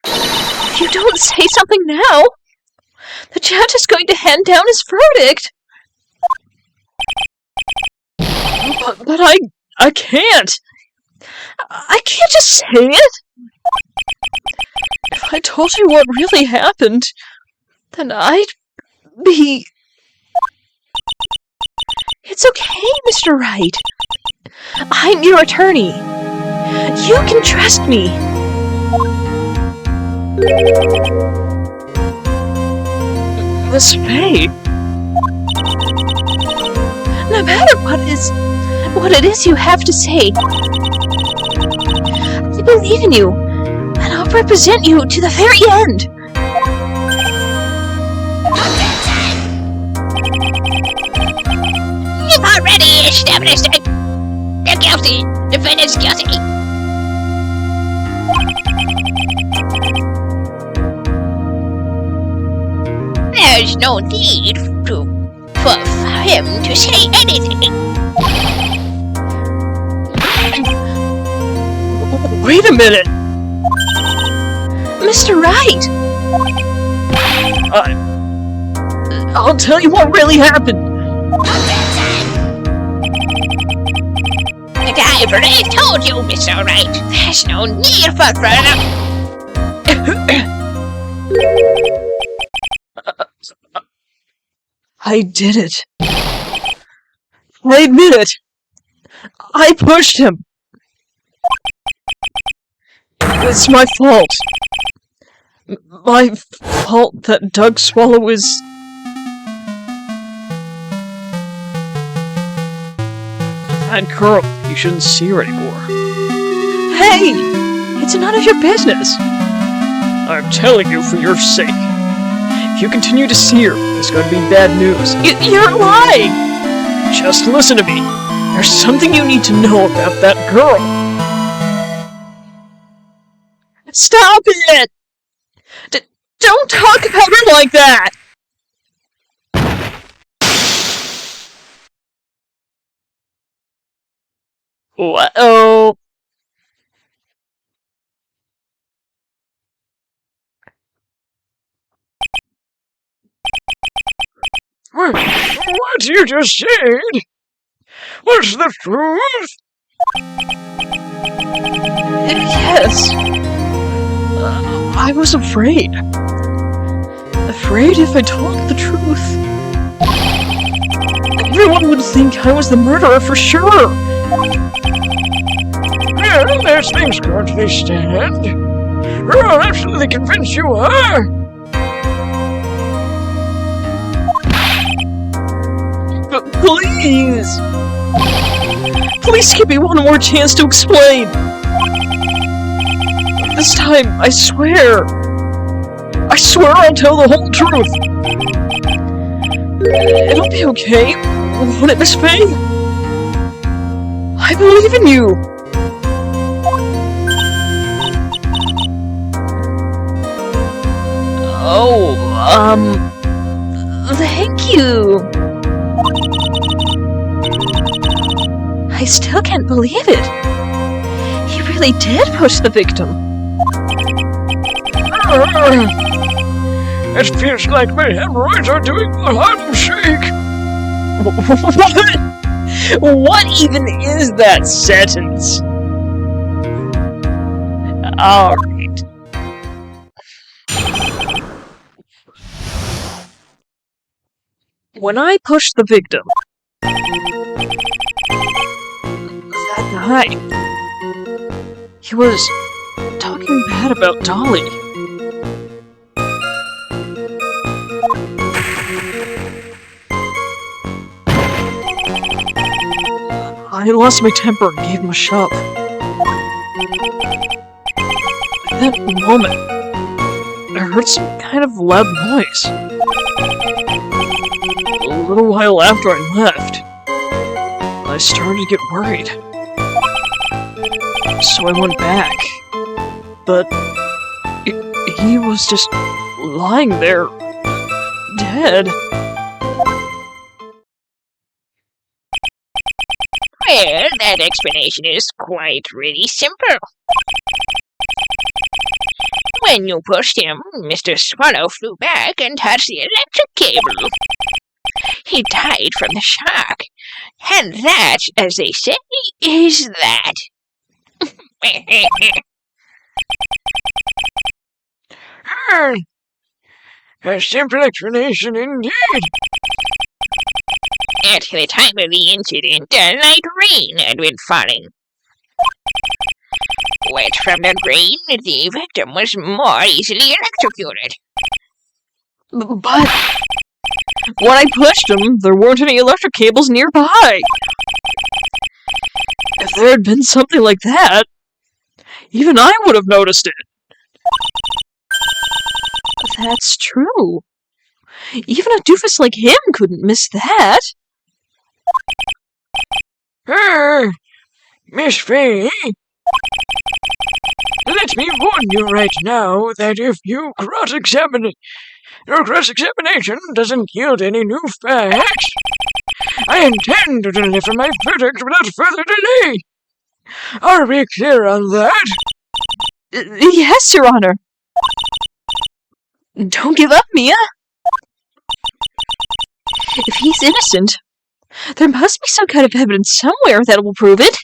If you don't say something now, the judge is going to hand down his verdict. But I can't. I can't just say it. If I told you what really happened, Then I'd be... It's okay, Mr. Wright. I'm your attorney. You can trust me. Miss Fay, No matter what it is you have to say, I believe in you, and I'll represent you to the very end. You've already established that the guilty defendant's guilty. There's no need for him to say anything. wait a minute. Mr. Wright, I'll tell you what really happened. And I've already told you, Mr. Wright. There's no need for further. I did it. I admit it. I pushed him. It's my fault. My fault that Doug Swallow is... that girl. You shouldn't see her anymore. Hey! It's none of your business. I'm telling you for your sake. If you continue to see her, it's going to be bad news. You're lying! Just listen to me. There's something you need to know about that girl. Stop it! Don't talk about her like that! Uh-oh. What you just said? Was the truth? Yes. I was afraid. Afraid if I told the truth, everyone would think I was the murderer for sure. Well, there's things currently stand. We're all absolutely convinced you are. But please! Please give me one more chance to explain! This time, I swear I'll tell the whole truth! It'll be okay, won't it, Miss Fay? I believe in you! oh, thank you. I still can't believe it. He really did push the victim. It feels like my hemorrhoids are doing a hide and shake. What even is that sentence? Alright. When I pushed the victim, that guy, he was talking bad about Dolly. I lost my temper and gave him a shove. At that moment, I heard some kind of loud noise. A little while after I left, I started to get worried. So I went back, but he was just lying there, dead. Well, that explanation is quite really simple. When you pushed him, Mr. Swallow flew back and touched the electric cable. He died from the shock. And that, as they say, is that. A simple explanation indeed. At the time of the incident, a light rain had been falling. Wet from the rain, the victim was more easily electrocuted. But when I pushed him, there weren't any electric cables nearby. If there had been something like that, even I would have noticed it. That's true. Even a doofus like him couldn't miss that. Miss Fay, let me warn you right now that if your cross-examination doesn't yield any new facts, I intend to deliver my verdict without further delay. Are we clear on that? Yes, Your Honor. Don't give up, Mia. If he's innocent, there must be some kind of evidence somewhere that will prove it.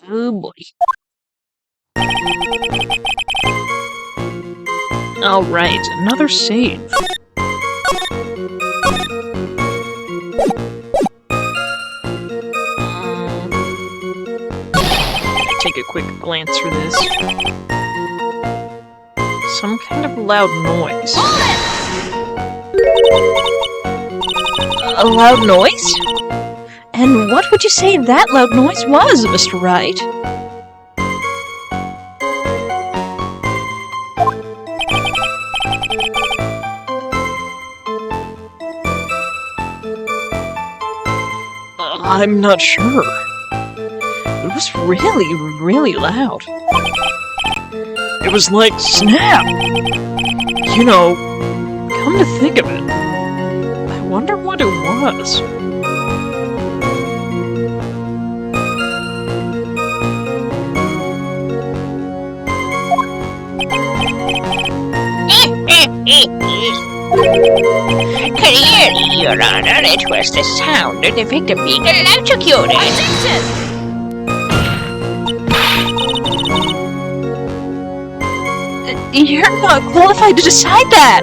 Oh boy. Alright, another save. Take a quick glance through this. Some kind of loud noise. A loud noise? And what would you say that loud noise was, Mr. Wright? I'm not sure. It was really, really loud. It was like snap! You know, come to think of it, I wonder what it was. Clearly, Your Honor, it was the sound of the victim being electrocuted. You're not qualified to decide that!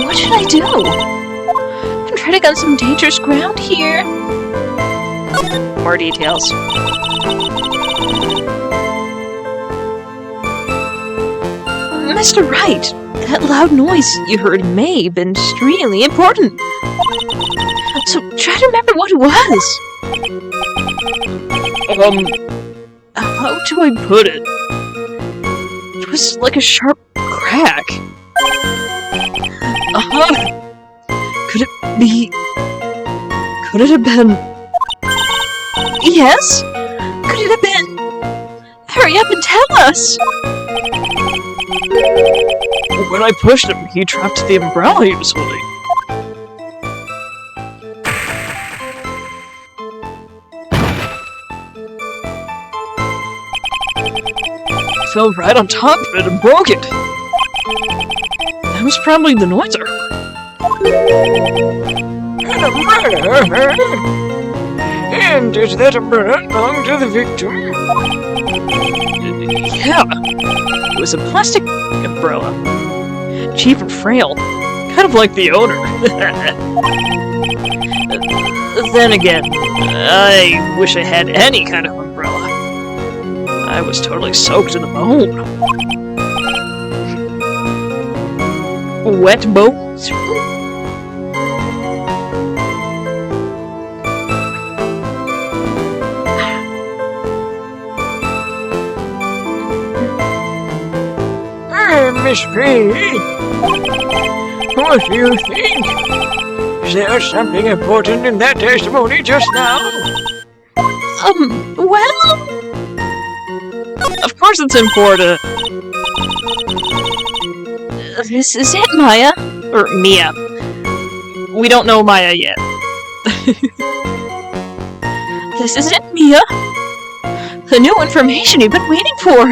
What should I do? I'm treading on some dangerous ground here. More details. Mr. Wright, that loud noise you heard may have been extremely important. So try to remember what it was. How do I put it? It was like a sharp crack. Could it be... Could it have been... Yes? Could it have been... Hurry up and tell us! When I pushed him, he dropped the umbrella he was holding. I fell right on top of it and broke it. That was probably the noise I heard. An umbrella? And did that umbrella belong to the victim? Yeah. It was a plastic umbrella. Cheap and frail. Kind of like the owner. Then again, I wish I had any kind of umbrella. I was totally soaked to the bone. Wet bones? Miss Fay, what do you think? Was there something important in that testimony just now? Well... Of course it's important. This is it, Maya. Or Mia. We don't know Maya yet. This is it, Mia. The new information you've been waiting for.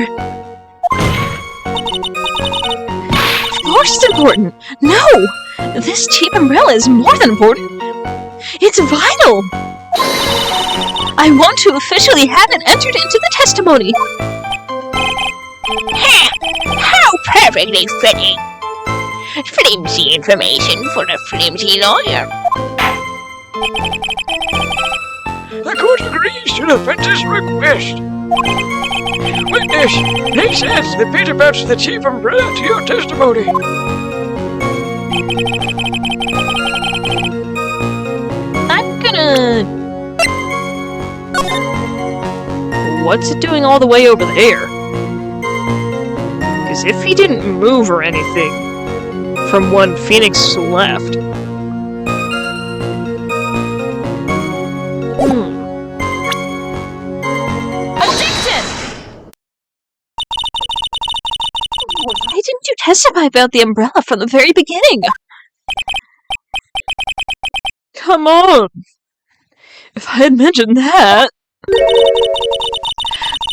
Of course it's important. No! This cheap umbrella is more than important. It's vital! I want to officially have it entered into the testimony. How perfectly fitting. Flimsy information for a flimsy lawyer. The court agrees to the defense's request. Witness, please add the bit about the cheap umbrella to your testimony. I'm gonna... What's it doing all the way over there? Because if he didn't move or anything from when Phoenix left... Objection! Why didn't you testify about the umbrella from the very beginning? Come on! If I had mentioned that...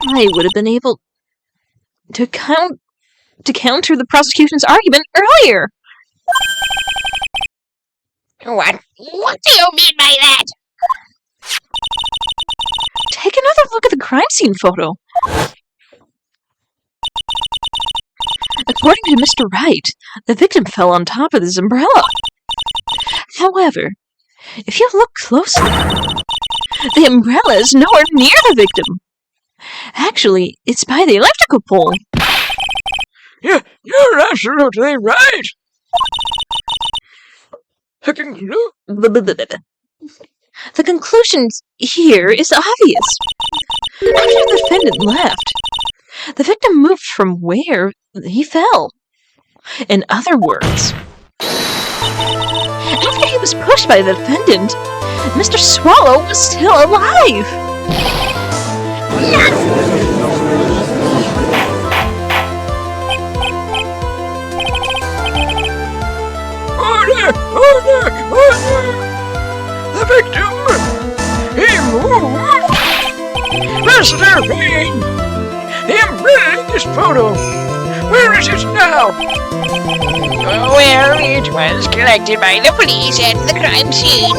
I would have been able to counter the prosecution's argument earlier. What do you mean by that? Take another look at the crime scene photo. According to Mr. Wright, the victim fell on top of this umbrella. However, if you look closely, the umbrella is nowhere near the victim. Actually, it's by the electrical pole. You're absolutely right. The conclusion here is obvious. After the defendant left, the victim moved from where he fell. In other words, after he was pushed by the defendant, Mr. Swallow was still alive. Order! The victim! He moved! Mr. Rain! The umbrella in this photo! Where is it now? Well, it was collected by the police at the crime scene.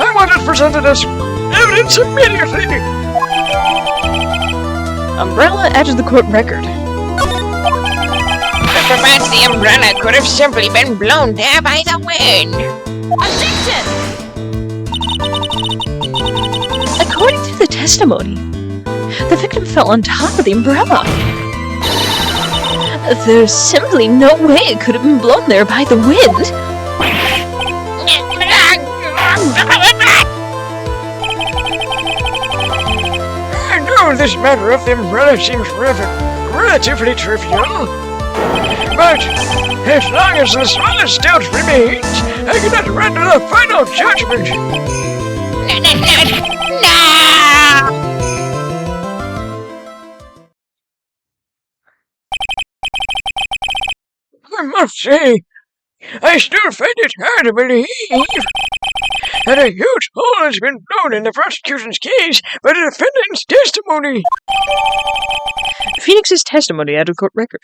I want it presented as evidence immediately! Umbrella added to the court record. But the umbrella could have simply been blown there by the wind. Objection! According to the testimony, the victim fell on top of the umbrella. There's simply no way it could have been blown there by the wind. I know this matter of the umbrella seems relatively trivial. But as long as the smallest doubt remains, I cannot render a final judgment. No! I must say, I still find it hard to believe that a huge hole has been blown in the prosecution's case by the defendant's testimony. Phoenix's testimony added to court record.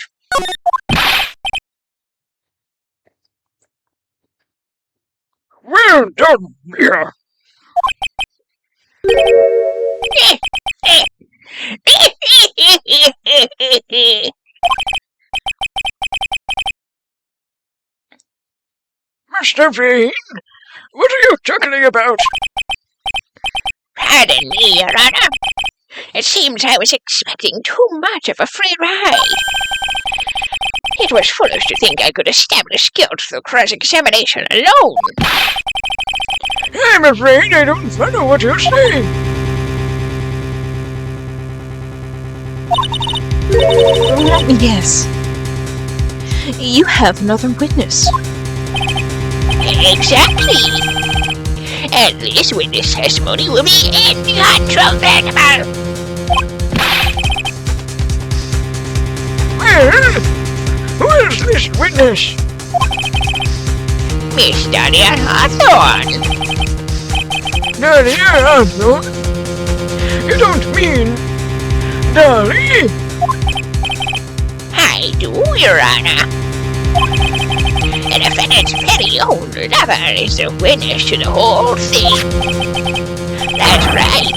Well done, Mia. Mr. Vane, what are you chuckling about? Pardon me, Your Honor. It seems I was expecting too much of a free ride. It was foolish to think I could establish guilt through cross-examination alone. I'm afraid I don't follow what you're saying. Yes. You have another witness. Exactly. And this witness testimony will be incontrovertible. Well, who is this witness? Miss Dahlia Hawthorne. Dahlia Hawthorne? You don't mean Dolly? I do, Your Honor. The defendant's very own lover is the witness to the whole thing. That's right.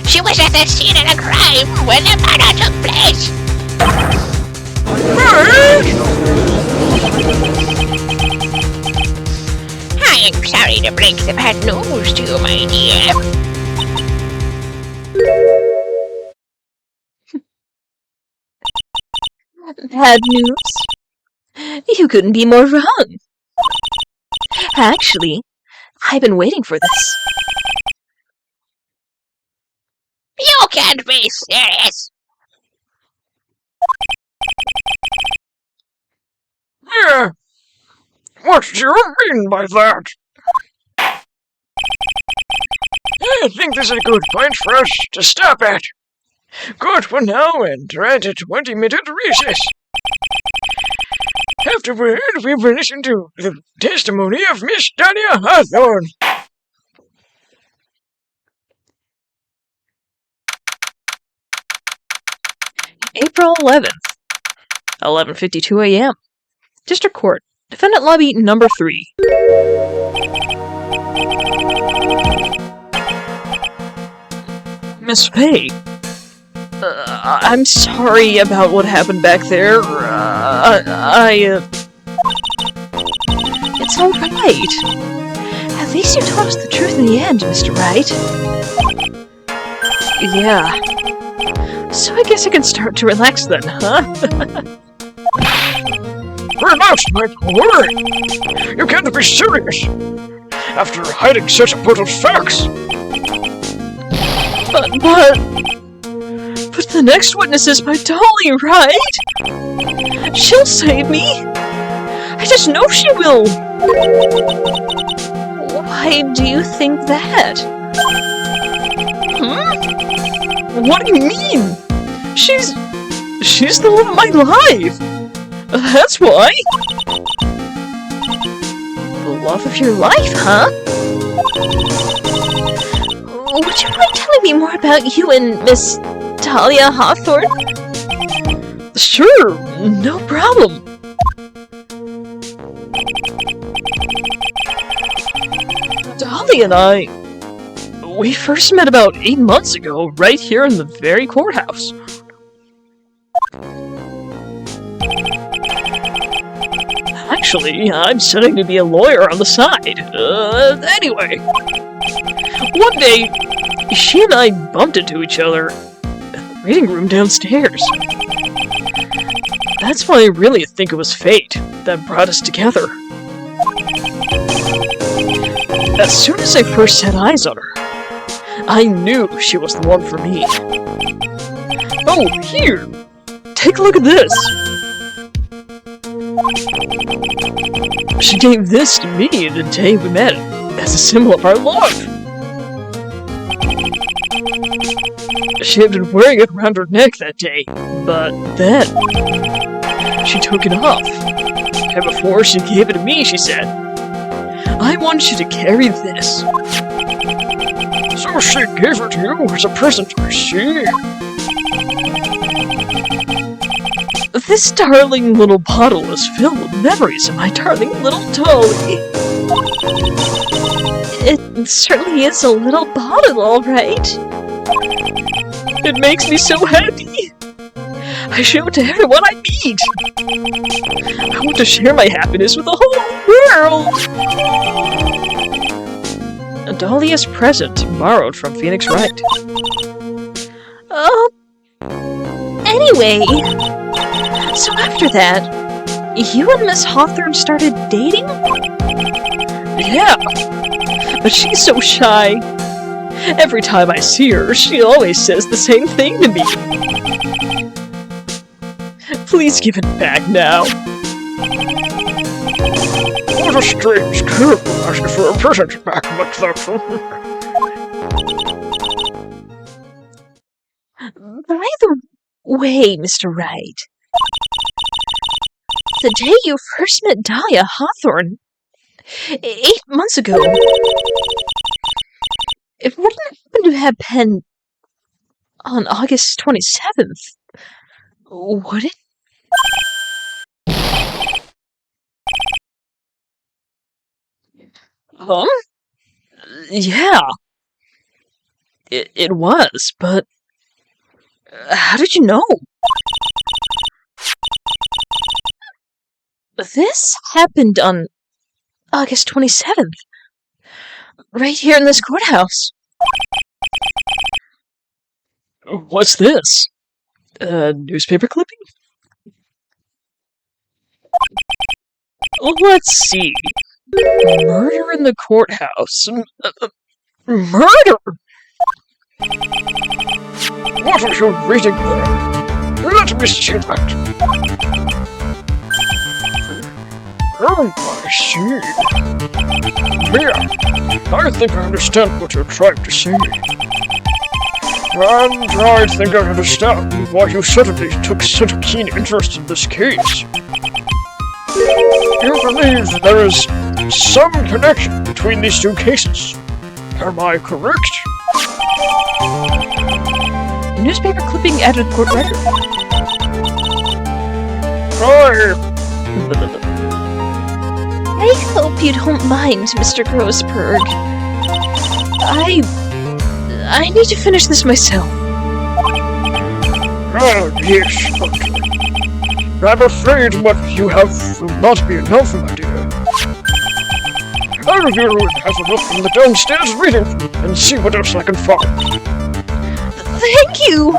She was at the scene of the crime when the murder took place. I'm sorry to break the bad news to you, my dear. Bad news? You couldn't be more wrong. Actually, I've been waiting for this. You can't be serious. Yeah. What do you mean by that? I think this is a good point for us to stop at. Court will now enter at a 20-minute recess. Afterward, we will listen to the testimony of Miss Dahlia Hawthorne. April 11th, 11:52 a.m. District Court, Defendant Lobby Number 3. Miss Fay, I'm sorry about what happened back there. It's all right. At least you told us the truth in the end, Mr. Wright. Yeah. So I guess I can start to relax then, huh? Relax, my boy. You can't be serious. After hiding such important facts. But the next witness is my Dolly, right? She'll save me. I just know she will. Why do you think that? Huh? What do you mean? She's the love of my life. That's why. The love of your life, huh? Would you mind telling me more about you and Miss Dahlia Hawthorne? Sure, no problem. Dolly and I, we first met about 8 months ago, right here in the very courthouse. Actually, I'm studying to be a lawyer on the side. Anyway. One day, she and I bumped into each other in the reading room downstairs. That's why I really think it was fate that brought us together. As soon as I first set eyes on her, I knew she was the one for me. Oh, here! Take a look at this! She gave this to me the day we met as a symbol of our love. She had been wearing it around her neck that day, but then she took it off. And before she gave it to me, she said, I want you to carry this. So she gave it to you as a present, I see. This darling little bottle is filled with memories of my darling little Dolly. It certainly is a little bottle, all right. It makes me so happy. I show it to everyone I meet. I want to share my happiness with the whole world. Dahlia's present, borrowed from Phoenix Wright. Anyway, so after that, you and Miss Hawthorne started dating? Yeah, but she's so shy. Every time I see her, she always says the same thing to me. Please give it back now. What a strange girl asking for a present back, McLaughlin. By the way, Mr. Wright, the day you first met Dahlia Hawthorne, 8 months ago, it wouldn't happen to have been on August 27th, would it? Yeah, it was, but how did you know? This happened on August 27th, right here in this courthouse. What's this? A newspaper clipping? Let's see. Murder in the courthouse. Murder? What are you reading there? Let me see that. Oh, I see. Mia, I think I understand what you're trying to say. And I think I understand why you suddenly took such a keen interest in this case. You believe there is some connection between these two cases. Am I correct? Newspaper clipping added court record. I hope you don't mind, Mr. Grossberg. I need to finish this myself. Oh, yes, but I'm afraid what you have will not be enough, my dear. I'll go and have a look in the downstairs reading room and see what else I can find. Thank you!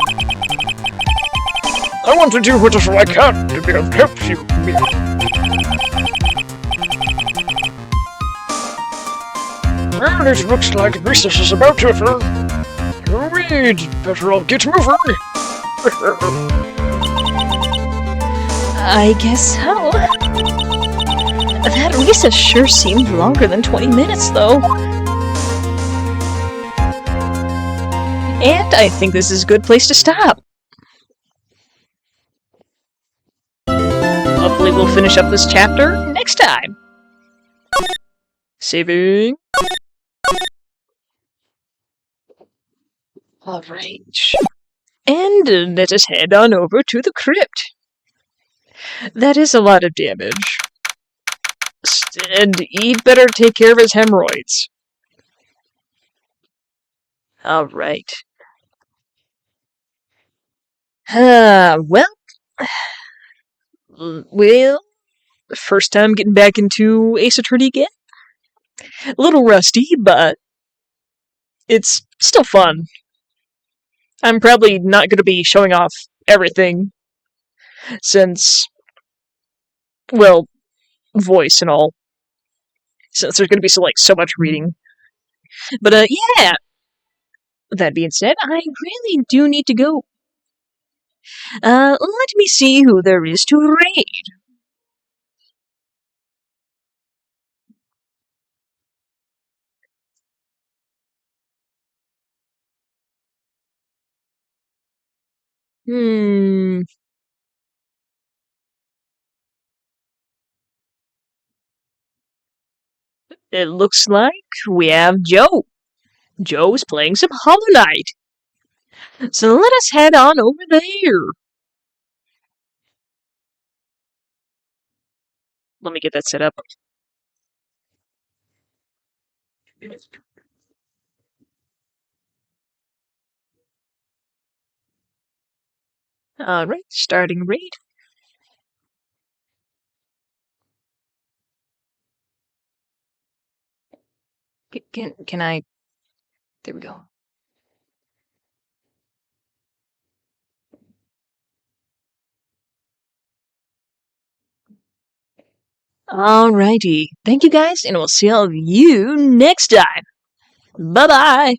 I want to do whatever I can to be of help to you, Mia. Well, it looks like recess is about over. We'd better all get moving. I guess so. That recess sure seemed longer than 20 minutes, though. And I think this is a good place to stop. Hopefully we'll finish up this chapter next time. Saving. Alright. And let us head on over to the crypt. That is a lot of damage. And he'd better take care of his hemorrhoids. Alright. Well, first time getting back into Ace Attorney again. A little rusty, but it's still fun. I'm probably not going to be showing off everything, since, well, voice and all, since there's going to be so much reading. But, yeah! That being said, I really do need to go. Let me see who there is to raid. It looks like we have Joe. Joe's playing some Hollow Knight. So let us head on over there. Let me get that set up. Alright, starting raid. Can I... There we go. Alrighty. Thank you guys, and we'll see all of you next time. Bye-bye.